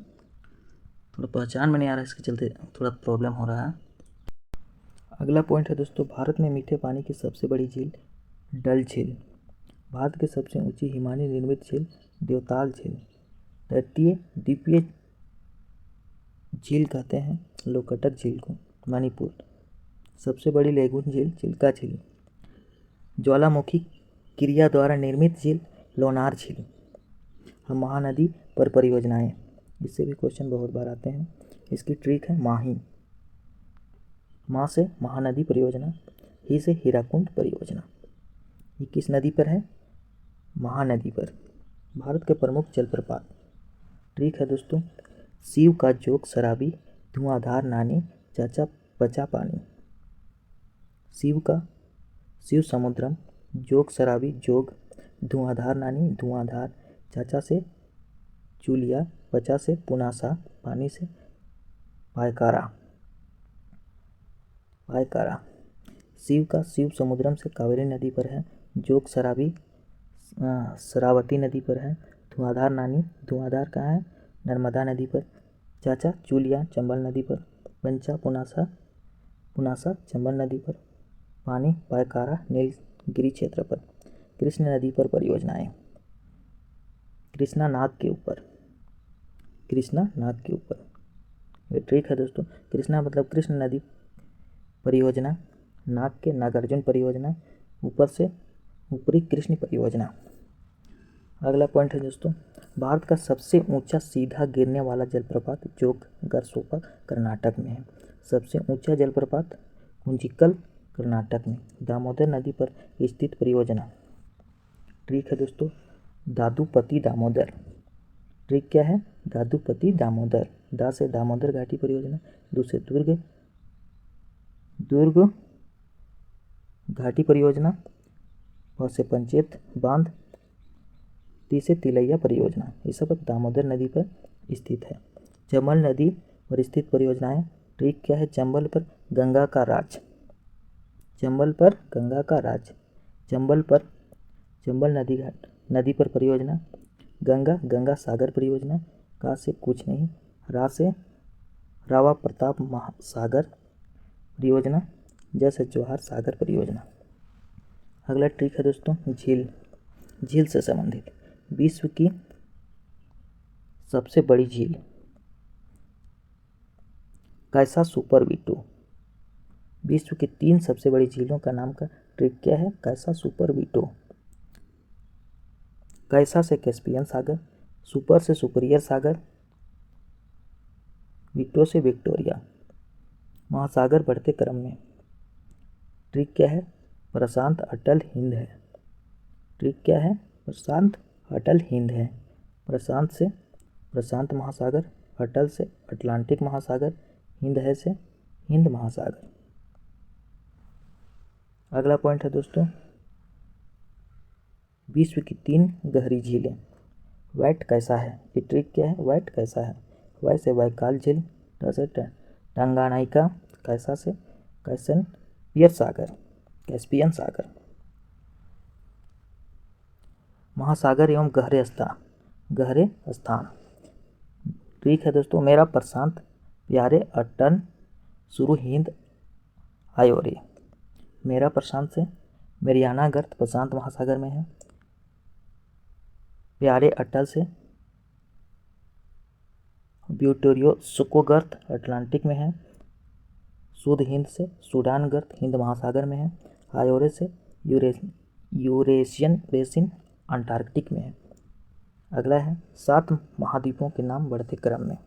थोड़ा पहचान में नहीं आ रहा है, इसके चलते थोड़ा प्रॉब्लम हो रहा है। अगला पॉइंट है दोस्तों, भारत में मीठे पानी की सबसे बड़ी झील डल झील। भारत की सबसे ऊंची हिमालय निर्मित झील देवताल झील। तटीय द्वीपीय झील कहते हैं लोकटक झील को, मणिपुर। सबसे बड़ी लेगून झील चिल्का झील। ज्वालामुखी क्रिया द्वारा निर्मित झील लोनार झील। महानदी पर परियोजनाएं, इससे भी क्वेश्चन बहुत बार आते हैं। इसकी ट्रिक है माही। माँ से महानदी परियोजना, ही से हीराकुंड परियोजना। ये किस नदी पर है? महानदी पर। भारत के प्रमुख जलप्रपात, ट्रिक है दोस्तों, शिव का जोग शराबी, धुआंधार नानी, चाचा पचा पानी। शिव समुद्रम, जोग शराबी जोग, धुआंधार नानी धुआंधार, चाचा से चूलिया, पचा से पुनासा, पानी से पायकारा। शिव समुद्रम से कावेरी नदी पर है। जोग शराबी शरावती नदी पर है। धुआंधार नानी धुआंधार कहाँ है? नर्मदा नदी पर। चाचा चूलिया चंबल नदी पर। पंचा पुनासा चंबल नदी पर। पानी पायकारा नीलगिरी क्षेत्र पर। कृष्ण नदी पर परियोजनाएं, कृष्णा नाग के ऊपर। ये ट्रिक है दोस्तों, कृष्णा मतलब कृष्ण नदी परियोजना, नाग के नागार्जुन परियोजना, ऊपर से ऊपरी कृष्ण परियोजना। अगला पॉइंट है दोस्तों, भारत का सबसे ऊंचा सीधा गिरने वाला जलप्रपात जोग गरसोपा कर्नाटक में है। सबसे ऊंचा जलप्रपात कुंजिकल कर्नाटक में। दामोदर नदी पर स्थित परियोजना। ट्रिक है दोस्तों, दादुपति दामोदर। ट्रिक क्या है? दादुपति दामोदर। दा से दामोदर घाटी परियोजना, दू से दुर्ग घाटी परियोजना, प से पंचेत बांध, ती से तिलैया परियोजना। ये सब दामोदर नदी पर स्थित है। चंबल नदी पर स्थित परियोजनाएं। ट्रिक क्या है? चंबल पर गंगा का राज। चंबल नदी पर परियोजना। गंगा सागर परियोजना। का से कुछ नहीं, रा से रावा प्रताप महासागर परियोजना, जैसे जवाहर सागर परियोजना। अगला ट्रिक है दोस्तों, झील से संबंधित। विश्व की सबसे बड़ी झील कैसा सुपर वीटो। विश्व की 3 सबसे बड़ी झीलों का नाम का ट्रिक क्या है? कैसा सुपर वीटो। कैसा से कैस्पियन सागर, सुपर से सुपरियर सागर, विक्टो से विक्टोरिया। महासागर बढ़ते क्रम में। ट्रिक क्या है? प्रशांत अटल हिंद है। ट्रिक क्या है? प्रशांत अटल हिंद है। प्रशांत से प्रशांत महासागर, अटल से अटलांटिक महासागर, हिंद है से हिंद महासागर। अगला पॉइंट है दोस्तों, विश्व की 3 गहरी झीलें। व्हाइट कैसा है? ये ट्रिक क्या है? व्हाइट कैसा है? वाई से वाइकाल झील, ट से टंगानाइका, कैसा से कैस्पियन सागर। महासागर एवं गहरे स्थान। ट्रिक है दोस्तों, मेरा प्रशांत प्यारे अटन शुरू हिंद आयोरे। मेरा प्रशांत से मेरियाना गर्त प्रशांत महासागर में है। प्यारे अटल से ब्यूटोरियो सुको गर्त अटलांटिक में है। शुद्ध हिंद से सूडान गर्त हिंद महासागर में है। आयोरे से यूरेशियन बेसिन अंटार्कटिक में है। अगला है 7 महाद्वीपों के नाम बढ़ते क्रम में।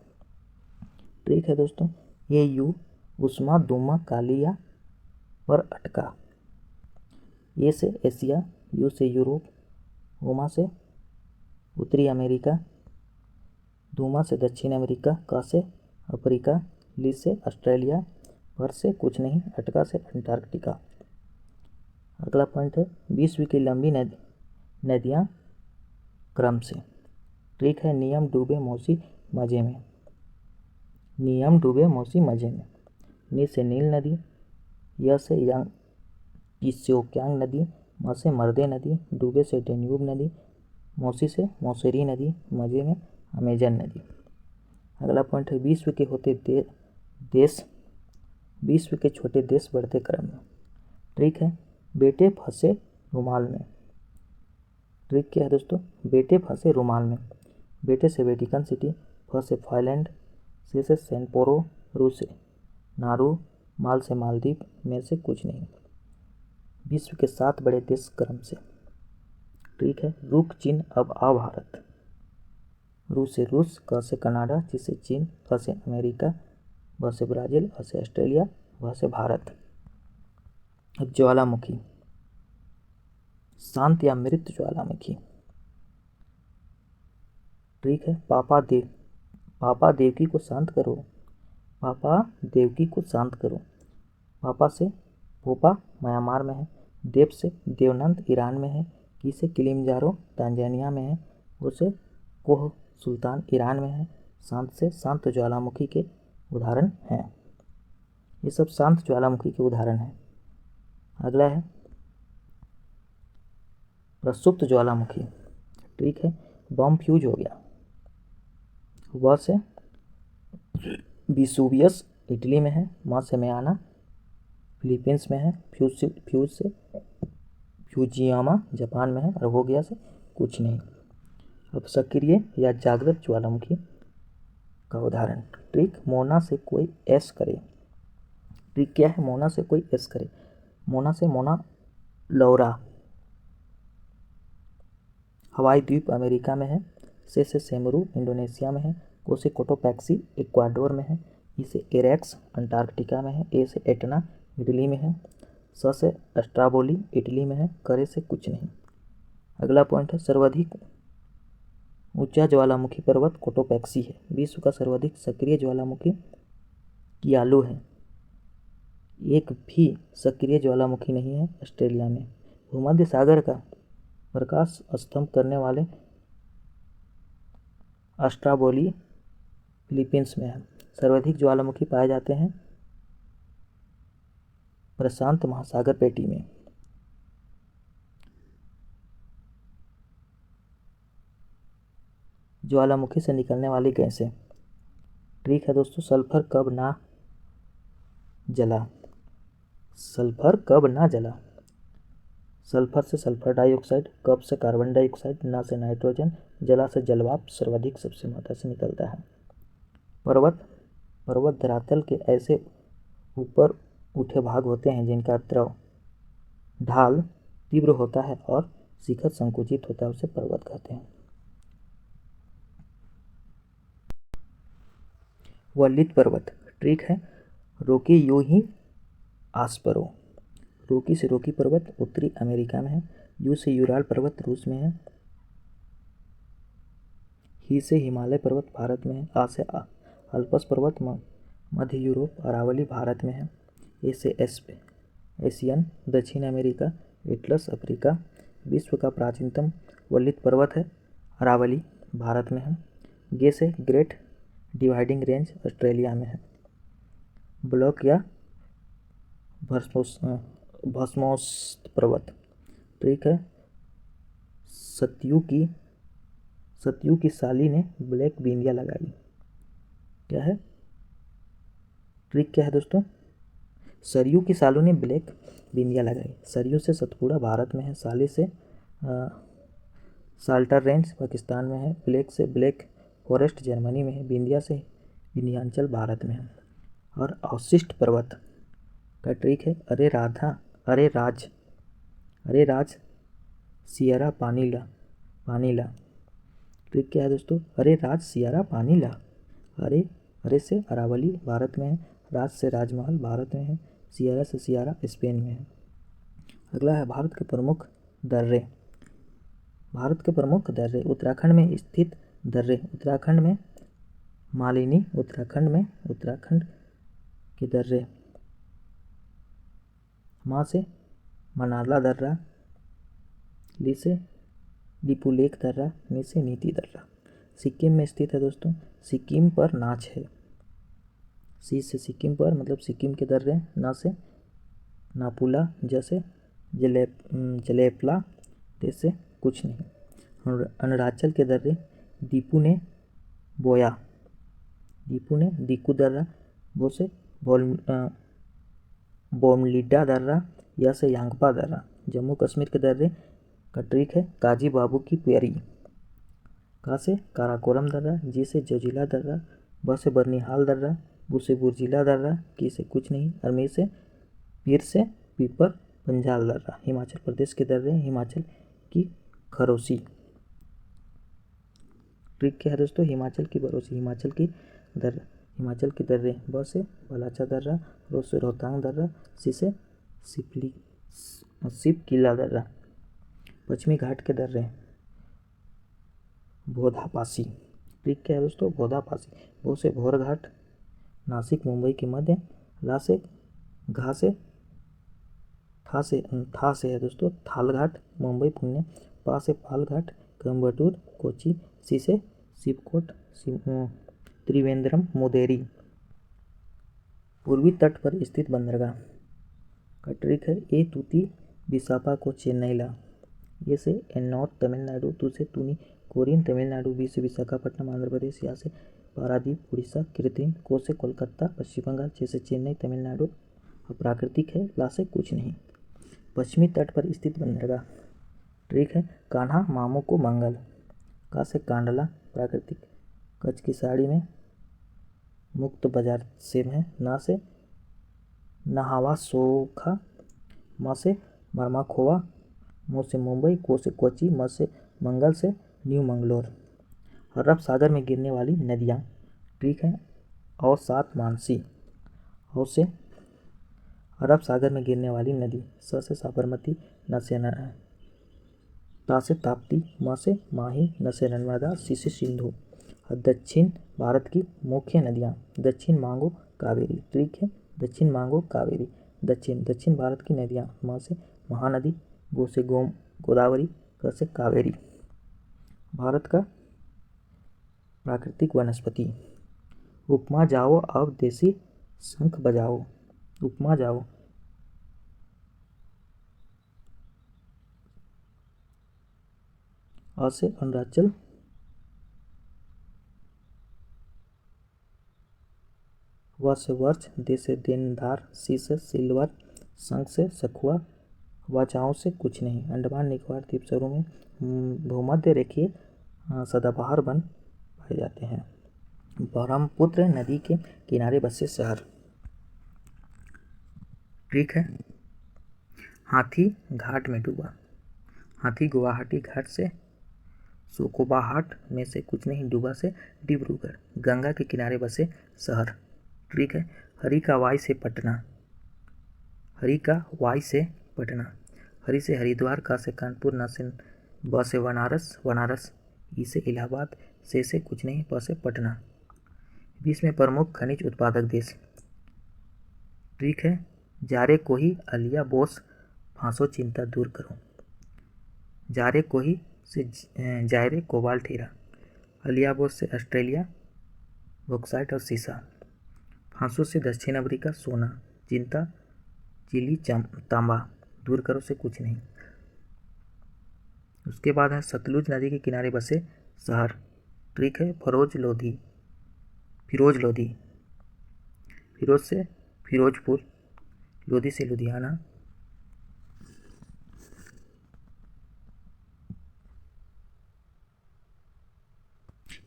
ट्रिक है दोस्तों, ये यू उष्मा दुमा कालिया पर अटका। ए से एशिया, यू से यूरोप, उमा से उत्तरी अमेरिका, धूमा से दक्षिण अमेरिका, का से अफ्रीका, ली से ऑस्ट्रेलिया, पर से कुछ नहीं, अटका से अंटार्कटिका। अगला पॉइंट है विश्व की लंबी नदियाँ क्रम से। ठीक है, नियम डूबे मौसी मजे में, नियम डूबे मौसी मजे में। नी से नील नदी, य से यांग त्सिओक्यांग नदी, म से मर्दे नदी, डूबे से डेन्यूब नदी, मौसी से मौसेरी नदी, मजे में अमेजन नदी। अगला पॉइंट है विश्व के देश, विश्व के छोटे देश बढ़ते क्रम में। ट्रिक है बेटे फंसे रुमाल में। ट्रिक क्या है दोस्तों, बेटे फंसे रुमाल में। बेटे से वेटिकन सिटी, फ से फाइलैंड, से सेंपोरो, रू से नारू, माल से मालदीव, में से कुछ नहीं। विश्व के 7 बड़े देश क्रम से। ठीक है, रुक चीन अब आ भारत। रू से रूस, क से कनाडा, ची से चीन, फ से अमेरिका, ब से ब्राज़ील, अ से ऑस्ट्रेलिया, व से भारत। अब ज्वालामुखी, शांत या मृत ज्वालामुखी। ठीक है, पापा देवकी को शांत करो, पापा देवकी को शांत करो। पापा से पोपा म्यांमार में है, देव से देवनंद ईरान में है, की से किलिमंजारो तांजानिया में है, वो से कोह सुल्तान ईरान में है। शांत से शांत ज्वालामुखी के उदाहरण हैं। ये सब शांत ज्वालामुखी के उदाहरण हैं। अगला है प्रसुप्त ज्वालामुखी। ठीक है, बम फ्यूज हो गया। वह से विसुवियस इटली में है, म से मयाना फिलीपींस में है, फ्यूज से फ्यूजियामा जापान में है, और हो गया से कुछ नहीं। अब सक्रिय या जागृत ज्वालामुखी का उदाहरण। ट्रिक मोना से कोई एस करे। ट्रिक क्या है, मोना से कोई एस करे। मोना से मोना लौरा, हवाई द्वीप अमेरिका में है, से सेमरू इंडोनेशिया में है, को से कोटोपैक्सी इक्वाडोर में है, ई से एरेक्स अंटार्कटिका में है, ए से एटना इटली में है, स से अस्ट्राबोली इटली में है, करे से कुछ नहीं। अगला पॉइंट है सर्वाधिक ऊंचा ज्वालामुखी पर्वत कोटोपैक्सी है। विश्व का सर्वाधिक सक्रिय ज्वालामुखी कियालू है। एक भी सक्रिय ज्वालामुखी नहीं है ऑस्ट्रेलिया में। भूमध्य सागर का प्रकाश स्तंभ करने वाले अस्ट्राबोली फिलीपींस में है। सर्वाधिक ज्वालामुखी पाए जाते हैं प्रशांत महासागर पेटी में। ज्वालामुखी से निकलने वाली गैसें। ठीक है दोस्तों, सल्फर कब ना जला। सल्फर कब ना जला। सल्फर से सल्फर डाइऑक्साइड, कब से कार्बन डाइऑक्साइड, ना से नाइट्रोजन, जला से जलवाष्प सर्वाधिक सबसे मात्रा से निकलता है। पर्वत धरातल के ऐसे ऊपर उठे भाग होते हैं जिनका द्रव ढाल तीव्र होता है और शिखर संकुचित होता है, उसे पर्वत कहते हैं। वल्लित पर्वत। ट्रिक है रोकी यूं ही आसपरो। रोकी से रोकी पर्वत उत्तरी अमेरिका में है, यू से यूराल पर्वत रूस में है, ही से हिमालय पर्वत भारत में है, आ से अल्पस पर्वत मध्य यूरोप अरावली भारत में है, ए से एशियन दक्षिण अमेरिका, एटलस अफ्रीका। विश्व का प्राचीनतम वल्लित पर्वत है अरावली भारत में है, गे से ग्रेट डिवाइडिंग रेंज ऑस्ट्रेलिया में है। ब्लॉक या भस्मोस्त पर्वत। ठीक है, सत्यु की साली ने ब्लैक बिंदिया लगाई। क्या है, ट्रिक क्या है दोस्तों, सरयू की सालों ने ब्लैक बिंदिया लगाई। सरयू से सतपुड़ा भारत में है, साली से साल्टर रेंज पाकिस्तान में है, ब्लैक से ब्लैक फॉरेस्ट जर्मनी में है, बिंदिया से विंध्याचल भारत में है। और अवशिष्ट पर्वत का ट्रिक है अरे राज सियरा पानीला। ट्रिक क्या है दोस्तों, अरे राज सियरा पानीला। अरे से अरावली भारत में है, राज से राजमहल भारत में है, सियरा से सियारा स्पेन में है। अगला है भारत के प्रमुख दर्रे। उत्तराखंड में स्थित दर्रे। उत्तराखंड में मालिनी, उत्तराखंड के दर्रे। माँ से मनाला दर्रा, ली से लिपुलेख दर्रा, मी से नीति दर्रा। सिक्किम में स्थित है दोस्तों। सिक्किम पर नाच है। सी से सिक्किम पर मतलब सिक्किम के दर्रे, ना से नापुला, जैसे जलेपला, ते से कुछ नहीं। अरुणाचल के दर्रे, दीपू ने बोया, दीपू ने दीकू दर्रा, वो से बोमलिडा दर्रा, या से यांगपा दर्रा। जम्मू कश्मीर के दर्रे का ट्रिक है काजी बाबू की प्यारी, का से काराकोरम दर्रा, जी से जोजिला दर्रा, ब से बर्निहाल दर्रा, बू से बुर्जिला दर्रा, की से कुछ नहीं, और मी से पीर से पीपर पंजाल दर्रा। हिमाचल प्रदेश के दर्रे, हिमाचल की खरोसी। ट्रिक क्या है दोस्तों? हिमाचल की बरोसी, हिमाचल की दर्रा, हिमाचल के दर्रे, ब से बलाचा दर्रा, रो से रोहतांग दर्रा, सी से सिप किला दर्रा। पश्चिमी घाट के दर्रे, भोधापासी। ट्रिक क्या है दोस्तों? भोधापासी, भो से भोर घाट, नासिक मुंबई के मध्य, ला से घा से था से है दोस्तों थाल घाट, मुंबई पुणे, पा से पाल घाट, कोयम्बटूर कोची, सी से सिपकोट, त्रिवेंद्रम मुदेरी। पूर्वी तट पर स्थित बंदरगाह का ट्रिक है ए तूती बिसापा को चेन्नई ला, ये से एन्नौर तमिलनाडु, तू से तूनी कोरिन तमिलनाडु, बी से विशाखापट्टनम आंध्र प्रदेश, या से पारादीप उड़ीसा कृत्रिम, को से कोलकाता पश्चिम बंगाल, चे से चेन्नई तमिलनाडु, और प्राकृतिक है, ला से कुछ नहीं। पश्चिमी तट पर स्थित बंदरगाह ट्रिक है कान्हा मामू को मंगल, का से कांडला प्राकृतिक, कच्छ की साड़ी में मुक्त बाजार से है, ना से नहावा सोखा, म से मरमा खोवा, मो से मुंबई, को से कोची, म से मंगल से न्यू मंगलोर। अरब सागर में गिरने वाली नदियाँ ट्रिक है अवसात मानसी, औ से अरब सागर में गिरने वाली नदी, स से साबरमती, न से ता से ताप्ती, म से माही, न से नर्मदा, सी से सिंधु। दक्षिण भारत की मुख्य नदियाँ, दक्षिण मांगो कावेरी। ट्रिक है दक्षिण मांगो कावेरी। दक्षिण भारत की नदियाँ, म से महानदी, गो से गोदावरी, क से कावेरी। भारत का प्राकृतिक वनस्पति, उपमा जाओ अब देसी शंख बजाओ, उपमा जाओ। अ से अरुणाचल, व से वर्ष, दे से देनदार, सी से सिल्वर, शंख से सखुआ, वाचाओं से कुछ नहीं। अंडमान निकोबार द्वीप समूह में भूमध्य रेखीय सदाबहार वन पाए जाते हैं। ब्रह्मपुत्र नदी के किनारे बसे शहर ट्रिक है हाथी घाट में डूबा, हाथी गुवाहाटी घाट से, सुकोबाहाट में से कुछ नहीं, डूबा से डिब्रूगढ़। गंगा के किनारे बसे शहर ट्रिक है हरी का वाई से पटना, हरी का वाई से पटना, हरी से हरिद्वार, का से कानपुर, न से ब से बनारस, बनारस, ई से इलाहाबाद, से कुछ नहीं, प से पटना। विश्व में प्रमुख खनिज उत्पादक देश ट्रिक है जारे कोही अलिया बोस फांसो चिंता दूर करो, जारे कोही से जायरे कोबाल्ट हीरा, अलिया बोस से ऑस्ट्रेलिया बॉक्साइट और सीसा, फांसो से दक्षिण अफ्रीका सोना, चिंता चिली तांबा, दूर करो से कुछ नहीं। उसके बाद है सतलुज नदी के किनारे बसे शहर ट्रिक है फिरोज लोधी, फिरोज से फिरोजपुर, लोधी से लुधियाना।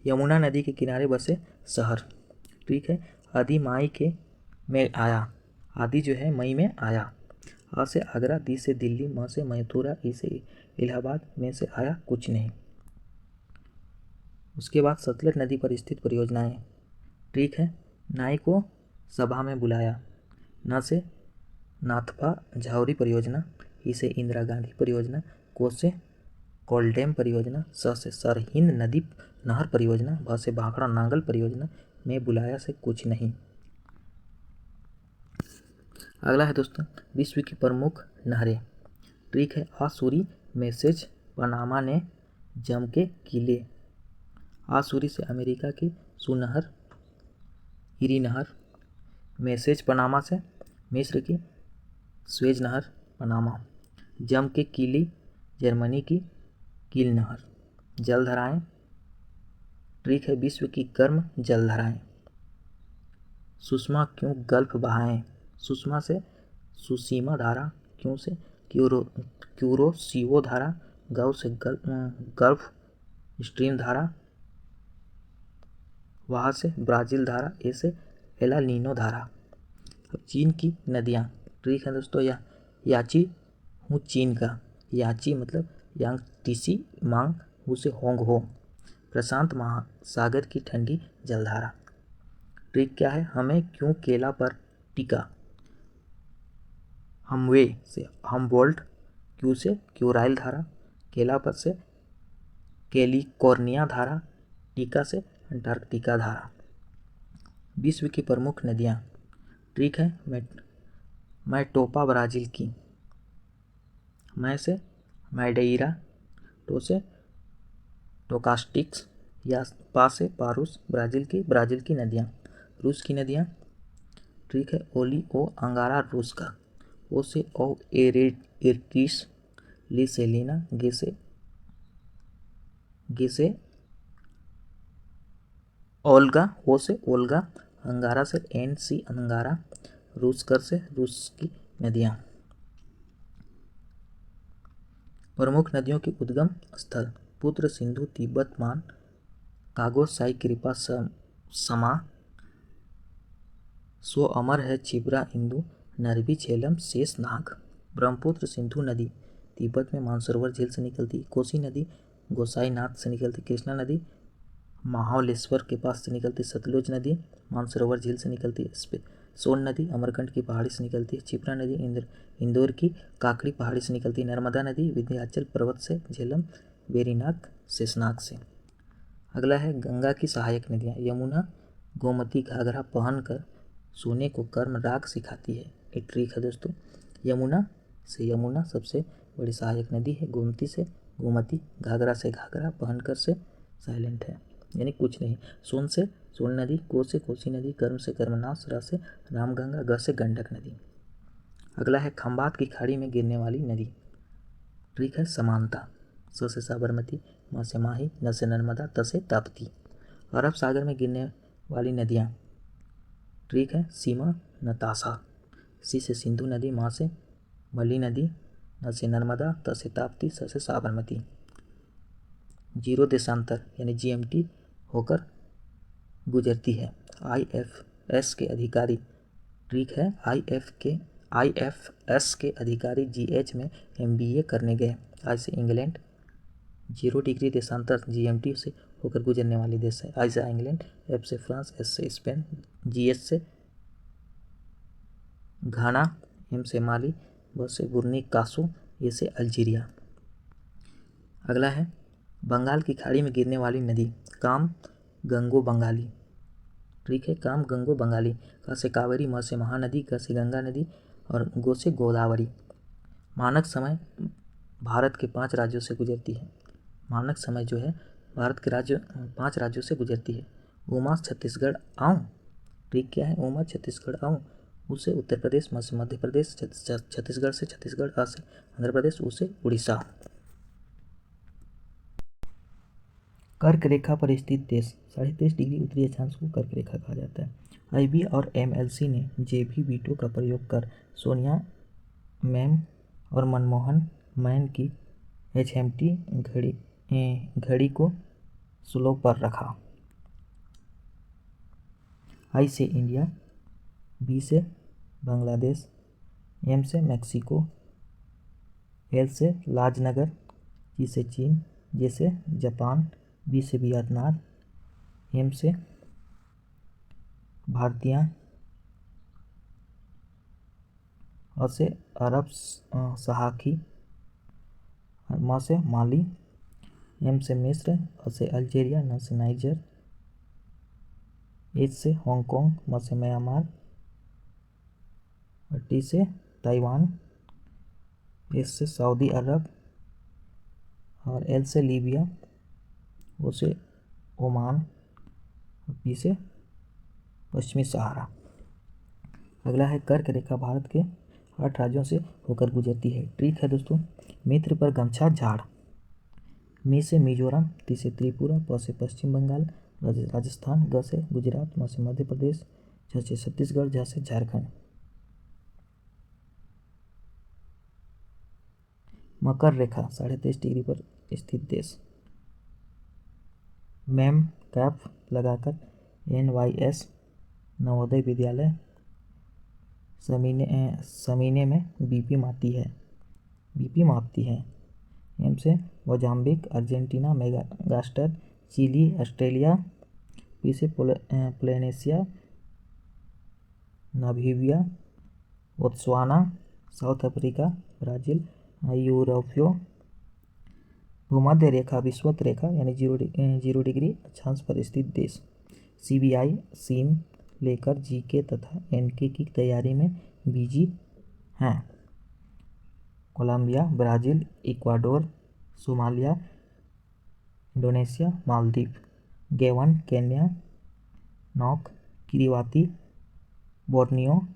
यमुना नदी के किनारे बसे शहर ठीक है आदि मई के में आया, आदि जो है मई में आया। आ से आगरा, दी से दिल्ली, म से मथुरा, ई से इलाहाबाद, में से आया कुछ नहीं। उसके बाद सतलज नदी पर स्थित परियोजनाएं ठीक है नाई को सभा में बुलाया, न से नाथपा झावरी परियोजना, ई से इंदिरा गांधी परियोजना, को से कोलडैम परियोजना, स से सरहिंद नदी नहर परियोजना, भ से भाखड़ा नांगल परियोजना, में बुलाया से कुछ नहीं। अगला है दोस्तों विश्व की प्रमुख नहरें ठीक है। आसूरी मैसेज पनामा ने जम के किले। आसूरी से अमेरिका की सुनहर इरी नहर, मैसेज पनामा से मिस्र की स्वेज नहर पनामा, जम के किली जर्मनी की कील नहर, जलधाराएं ठीक है विश्व की गर्म जलधाराएं। सुषमा क्यों गल्फ बहाएं, सुषमा से सुसीमा धारा, क्यों से क्यूरोसिवो धारा, गल्फ से गल्फ स्ट्रीम धारा, वहाँ से ब्राज़ील धारा, ए से एला नीनो धारा। अब चीन की नदियाँ ठीक है दोस्तों, याची हूँ चीन का, याची मतलब यांग टीसी मांग हूँ से होंग हो, प्रशांत महासागर की ठंडी जलधारा। ट्रिक क्या है, हमें क्यों केला पर टिका, हमवे से हमबोल्ट, क्यू से क्यूराइल धारा, केला पर से कैलिफोर्निया धारा, टीका से अंटार्कटिका धारा। विश्व की प्रमुख नदियाँ ठीक है, मैटोपा ब्राज़ील की, मै से मैडेइरा, टो से टोकास्टिक्स, या पा से पारूस ब्राज़ील की नदियाँ। रूस की नदियाँ ठीक है, ओली ओ अंगारा रूस का, ओ से ओ इर्टिस, ली से लीना, गे से ओल्गा, ओ से ओल्गा, अंगारा से एन सी अंगारा, रूस कर से रूस की नदियाँ। प्रमुख नदियों के उद्गम स्थल पुत्र सिंधु तिब्बत मान, कागो साई कृपा समा, सो अमर है छिबरा इंदु, नरबी झेलम शेष नाग। ब्रह्मपुत्र सिंधु नदी तिब्बत में मानसरोवर झील से निकलती, कोसी नदी गोसाईनाथ से निकलती, कृष्णा नदी महाबलेश्वर के पास से निकलती, सतलुज नदी मानसरोवर झील से निकलती है, सोन नदी अमरकंटक की पहाड़ी से निकलती है, क्षिप्रा नदी इंदौर की काकड़ी पहाड़ी से निकलती है, नर्मदा नदी विंध्याचल पर्वत से, झेलम वेरीनाग शेषनाग से। अगला है गंगा की सहायक नदियाँ, यमुना गोमती घाघरा पहन कर सोने को कर्म राग सिखाती है, एक ट्रिक है दोस्तों। यमुना सबसे बड़ी सहायक नदी है, गोमती से गोमती, घाघरा से घाघरा, पहनकर से साइलेंट है यानी कुछ नहीं, सोन से सोन नदी, को से कोसी नदी, कर्म से कर्मनाश, रा से रामगंगा, ग से गंडक नदी। अगला है खंबात की खाड़ी में गिरने वाली नदी ठीक है, समानता, स से साबरमती, म से माही, न से नर्मदा, त से ताप्ती। अरब सागर में गिरने वाली नदियाँ ठीक है, सीमा नताशा, सी से सिंधु नदी, माँ से मली नदी, न से नर्मदा, त से ताप्ती, स से साबरमती। जीरो देशांतर यानी GMT होकर गुजरती है, IFS के अधिकारी ठीक है, IFS के अधिकारी GH में MBA करने गए, आज से इंग्लैंड। 0 डिग्री देशांतर GMT से होकर गुजरने वाले देश है, आई से इंग्लैंड, F से फ्रांस, S से स्पेन, GH से घाना, M से माली, ब से बुर्नी कासो, ए से अल्जीरिया। अगला है बंगाल की खाड़ी में गिरने वाली नदी, काम गंगो बंगाली ठीक है, काम गंगो बंगाली, का से कावेरी, म से महानदी, ग से गंगा नदी, और गो से गोदावरी। मानक समय भारत के 5 राज्यों से गुजरती है, मानक समय जो है भारत के 5 राज्यों से गुजरती है। उमा छत्तीसगढ़ आऊँ ठीक क्या है, उमा छत्तीसगढ़ आऊँ, उसे उत्तर प्रदेश, म से मध्य प्रदेश, छत्तीसगढ़ से छत्तीसगढ़, आ से आंध्र प्रदेश, उसे उड़ीसा। कर्क रेखा पर स्थित देश 23.5 डिग्री उत्तरी अक्षांश को कर्क रेखा कहा जाता है। IB और MLC ने JB वीटो का प्रयोग कर सोनिया मैम और मनमोहन मैन की HMT घड़ी को स्लो पर रखा। I से इंडिया, B से बांग्लादेश, M से मैक्सिको, L से राजनगर, G से चीन, J से जापान, B से वियतनाम, M से भारतीय, और से अरब सहाकी, म से माली, M से मिस्र, और से अल्जीरिया, न से नाइजर, H से हांगकांग, म से म्यांमार, और T से ताइवान, एस से सऊदी अरब, और एल से लीबिया, ओ से ओमान, और पी से पश्चिमी सहारा। अगला है कर्क रेखा भारत के 8 राज्यों से होकर गुजरती है। ट्रिक है दोस्तों, मित्र पर गमछा झाड़। मी से मिजोरम, ती से त्रिपुरा, प से पश्चिम बंगाल, राजस्थान, ग से गुजरात, म से मध्य प्रदेश, झ से छत्तीसगढ़, झ से झारखंड। मकर रेखा 23.5 डिग्री पर स्थित देश। मैम कैप लगाकर NYS नवोदय विद्यालय समीने में बीपी मापती है। एम से Mozambique, Argentina, Madagascar, Chile, Australia, P से Polynesia, Namibia, Botswana, South Africa, Brazil, यूरोपियो। भूमध्य रेखा विषुवत रेखा यानी 0 डिग्री अक्षांश पर स्थित देश। CBI सीम लेकर GK तथा NK की तैयारी में बिजी हैं। Colombia, Brazil, Ecuador, Somalia, Indonesia, Maldives, Gabon, Kenya, नौक, किरीबाती, बोर्नियो,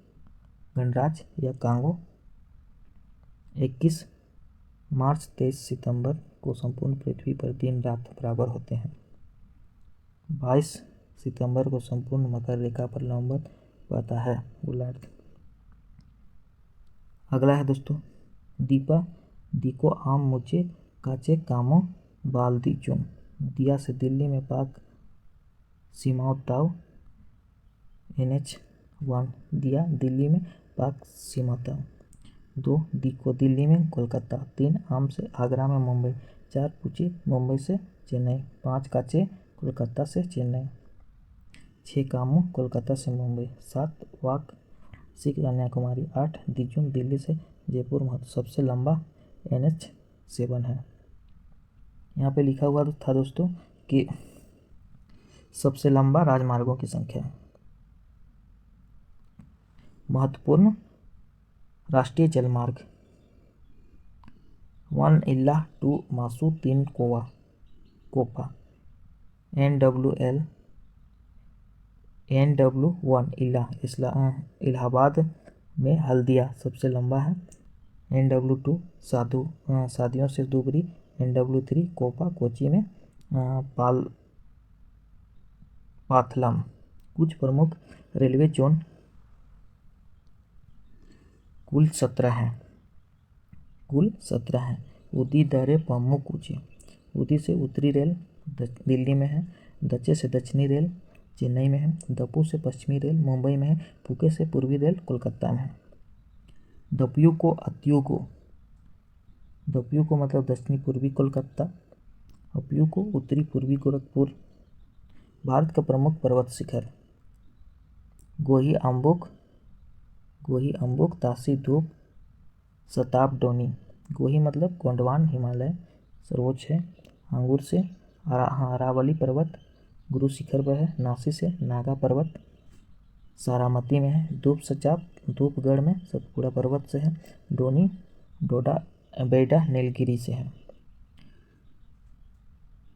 गणराज्य या कांगो। 21 मार्च 23 सितंबर को संपूर्ण पृथ्वी पर दिन रात बराबर होते हैं। 22 सितंबर को संपूर्ण मकर रेखा पर नवंबर पाता है गोलार्ध। अगला है दोस्तों दीपा, दीको आम मुझे काचे कामो बाल दी चुन। दिया से दिल्ली में पाक सीमाओं ताव। NH1 दिया दिल्ली में पाक सीमा ताव। 2 दीको दिल्ली में कोलकाता। 3 आम से आगरा में मुंबई। 4 पूची मुंबई से चेन्नई। 5 काचे कोलकाता से चेन्नई। 6 कामू कोलकाता से मुंबई। 7 वाक सिख कन्याकुमारी। 8 दिजुम दिल्ली से जयपुर। सबसे लंबा NH7 है। यहाँ पे लिखा हुआ था दोस्तों कि सबसे लंबा राजमार्गों की संख्या। महत्वपूर्ण राष्ट्रीय जलमार्ग 1 इल्ला 2 मासू 3 कोपा। NW1 इल्ला इलाहाबाद में हल्दिया सबसे लंबा है। NW2 सादियों से दुबरी। NW3 कोपा कोची में पाथलम। कुछ प्रमुख रेलवे जोन कुल 17 हैं। उदी दरे पम्मू कुची। उदी से उत्तरी रेल दिल्ली में है। दचे से दक्षिणी रेल चेन्नई में है। दपू से पश्चिमी रेल मुंबई में है। पुके से पूर्वी रेल कोलकाता में है। दपयू को मतलब दक्षिणी पूर्वी कोलकाता। अपयू को उत्तरी पूर्वी गोरखपुर। भारत का प्रमुख पर्वत शिखर गोही अम्बुक, तासी धूप, सताप डोनी। गोही मतलब गोंडवान हिमालय सर्वोच्च है। अंगूर से अरावली पर्वत गुरु शिखर पर है। नासी से नागा पर्वत सारामती में है। धूप सचाप धूपगढ़ में सतपुड़ा पर्वत से है। डोनी बेडा नीलगिरी से है।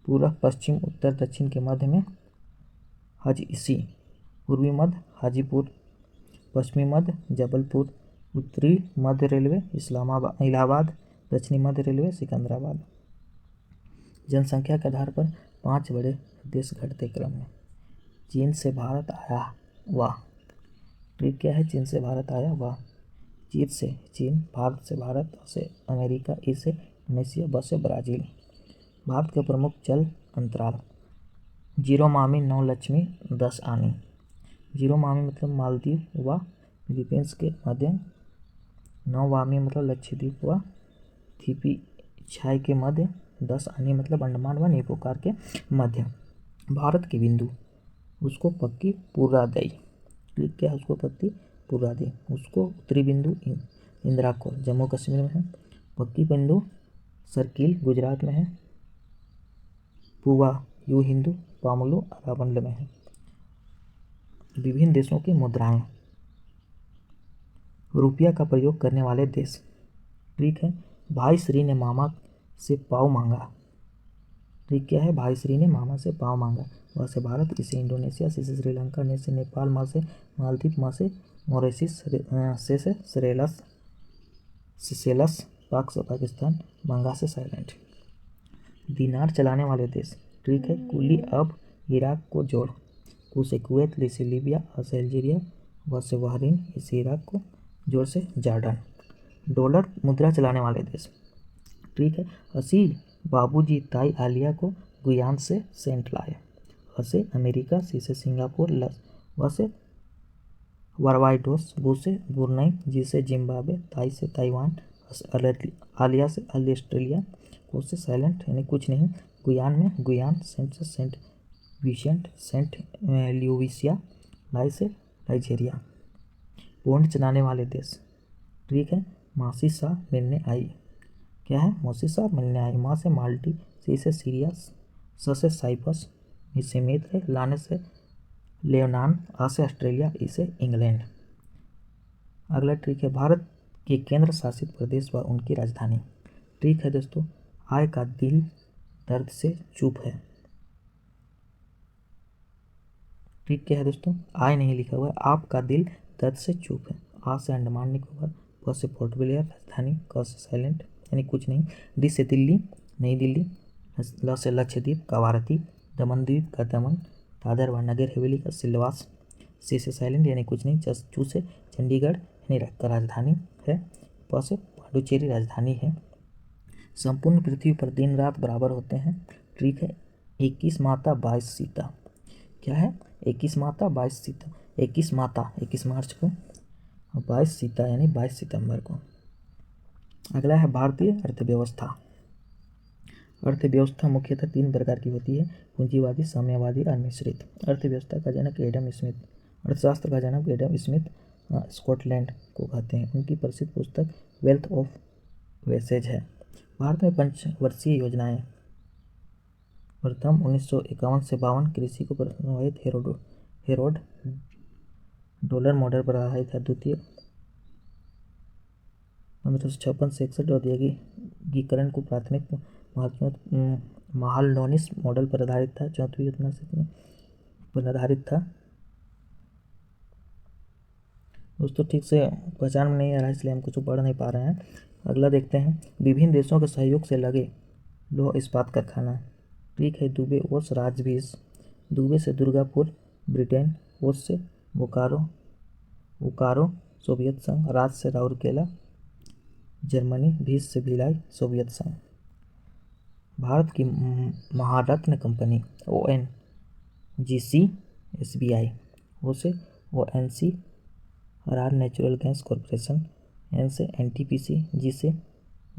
पूर्व पश्चिम उत्तर दक्षिण के मध्य में हजइसी। पूर्वी मध्य हाजीपुर। पश्चिमी मध्य जबलपुर। उत्तरी मध्य रेलवे इलाहाबाद। दक्षिणी मध्य रेलवे सिकंदराबाद। जनसंख्या के आधार पर 5 बड़े देश घटते क्रम में। चीन से भारत आया वाह। ट्रिक क्या है, चीन से भारत आया वाह। चीन से चीन, भारत से भारत, से अमेरिका, ई से इंडोनेशिया, ब से ब्राज़ील। भारत के प्रमुख जल अंतराल 0 मामी 9 लक्ष्मी 10 आनी। 0 मामी मतलब मालदीव व फिलीपींस के मध्य। 9 वामी मतलब लक्षद्वीप व थिपी के मध्य। 10 आनी मतलब अंडमान व निकोबार के मध्य। भारत के बिंदु उसको पक्की पूर्वादई। क्लिक क्या है, उसको पक्की पूर्वादई। उसको उत्तरी बिंदु इंदिरा कोल जम्मू कश्मीर में है। पक्की बिंदु सर्किल गुजरात में है। पूवा यू हिंदू पामलू अरावली में है। विभिन्न देशों की मुद्राएं। रुपया का प्रयोग करने वाले देश ठीक है। भाई श्री ने मामा से पाव मांगा। ठीक क्या है, भाई श्री ने मामा से पाव मांगा। वह से भारत, इसे इंडोनेशिया, सी से श्रीलंका, ने से नेपाल, माँ से मालदीव, माँ से मॉरिशस, से श्रेलस सिसेलस, पाक से पाकिस्तान, मंगा से साइलेंट। दिनार चलाने वाले देश। ठीक है। कुली अब इराक को जोड़। कु से कुवैत, ली से लीबिया, अ से अल्जीरिया, व से बहरीन, इसे इराक को, जोड़ से जॉर्डन। डॉलर मुद्रा चलाने वाले देश। ठीक है। असी बाबूजी ताई आलिया को गुयान से सेंट लाए। अ से अमेरिका, सी से सिंगापुर, व से बारबाडोस, बू से ब्रुनई, जी से जिम्बाब्वे, ताई से ताइवान, आलिया से ऑस्ट्रेलिया, को से साइलेंट यानी कुछ नहीं। गुयान में गुयान, सेंट से सेंट विसेंट, सेंट ल्यूसिया, लाई से नाइजीरिया। बॉन्ड चलाने वाले देश। ठीक है। मासी शाह मिलने आई। क्या है, मौसी साहब मिलने आई। माँ से माल्टी, सी से सीरिया, स से साइप्रस, मी से मिस्र, लाने से लेबनान, आ से ऑस्ट्रेलिया, ई से इंग्लैंड। अगला ट्रिक है, भारत के केंद्र शासित प्रदेश व उनकी राजधानी। ठीक है दोस्तों, आय का दिल दर्द से चुप है। ठीक क्या है दोस्तों, आय नहीं लिखा हुआ है, आपका दिल दर्द से चुप है। आ से अंडमान निकोबार, प से पोर्ट ब्लेयर राजधानी, क से साइलेंट यानी कुछ नहीं। डी से दिल्ली नई दिल्ली, ल से लक्षद्वीप कवारती, दमन द्वीप का दमन, दादर व नगर हवेली का सिलवास, सी से साइलेंट यानी कुछ नहीं। चू से चंडीगढ़ यानी का राजधानी है। प से पांडुचेरी राजधानी है। संपूर्ण पृथ्वी पर दिन रात बराबर होते हैं। ठीक है। 21 माता 22 सीता। क्या है, 21 माता 22 सीता। 21 माता 21 मार्च को, और 22 सीता यानी 22 सितंबर को। अगला है भारतीय अर्थव्यवस्था। अर्थव्यवस्था मुख्यतः 3 प्रकार की होती है, पूंजीवादी, साम्यवादी और मिश्रित। अर्थव्यवस्था का जनक एडम स्मिथ, अर्थशास्त्र का जनक एडम स्मिथ स्कॉटलैंड को कहते हैं। उनकी प्रसिद्ध पुस्तक वेल्थ ऑफ वेसेज है। भारत में पंचवर्षीय योजनाएं। प्रथम 1951 से 52 कृषि को प्रभावित हेरोड डॉलर मॉडल पर आधारित है। द्वितीय 1556 से 61 औद्योगिकीकरण को प्राथमिक महालनोबिस मॉडल पर आधारित था। चौथी योजना से पर आधारित था। दोस्तों ठीक से पहचान में नहीं आ रहा है, इसलिए हम कुछ पढ़ नहीं पा रहे हैं। अगला देखते हैं, विभिन्न देशों के सहयोग से लगे लौह इस्पात कारखाना। ठीक है। दुबे ओस राजवीस, दुबे से दुर्गापुर ब्रिटेन, ओस से बोकारो सोवियत संघ, राज से राउरकेला जर्मनी, भीस से भिलाई सोवियत संघ। भारत की Maharatna company ONGC SBI, O से ONC अरार नेचुरल गैस कॉरपोरेशन, एन से NTPC, जी से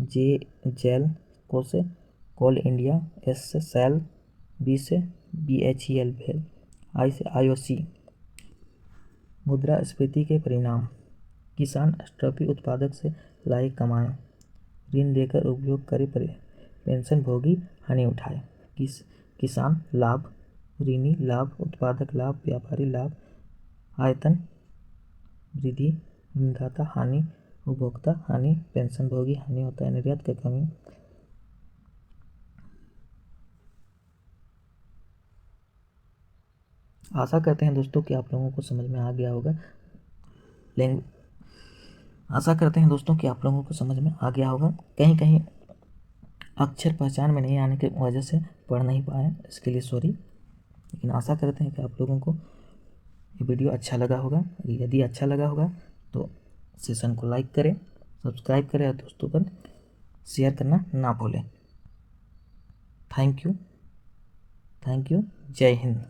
जेल, को से कोल इंडिया, एस से सेल, बी से BHEL भेल, आई से IOC। मुद्रास्फीति के परिणाम। किसान स्ट्रॉबेरी उत्पादक से लाए कमाएं, ऋण लेकर उपयोग करे, पेंशन भोगी हानि उठाए। किसान लाभ, ऋणी लाभ, उत्पादक लाभ, व्यापारी लाभ, आयतन वृद्धि, ऋणदाता हानि, उपभोक्ता हानि, पेंशन भोगी हानि होता है। निर्यात की कमी। आशा करते हैं दोस्तों कि आप लोगों को समझ में आ गया होगा। आशा करते हैं दोस्तों कि आप लोगों को समझ में आ गया होगा। कहीं कहीं अक्षर पहचान में नहीं आने की वजह से पढ़ नहीं पाए, इसके लिए सॉरी। लेकिन आशा करते हैं कि आप लोगों को ये वीडियो अच्छा लगा होगा। यदि अच्छा लगा होगा तो सेशन को लाइक करें, सब्सक्राइब करें और दोस्तों पर शेयर करना ना भूलें। Thank you. जय हिंद।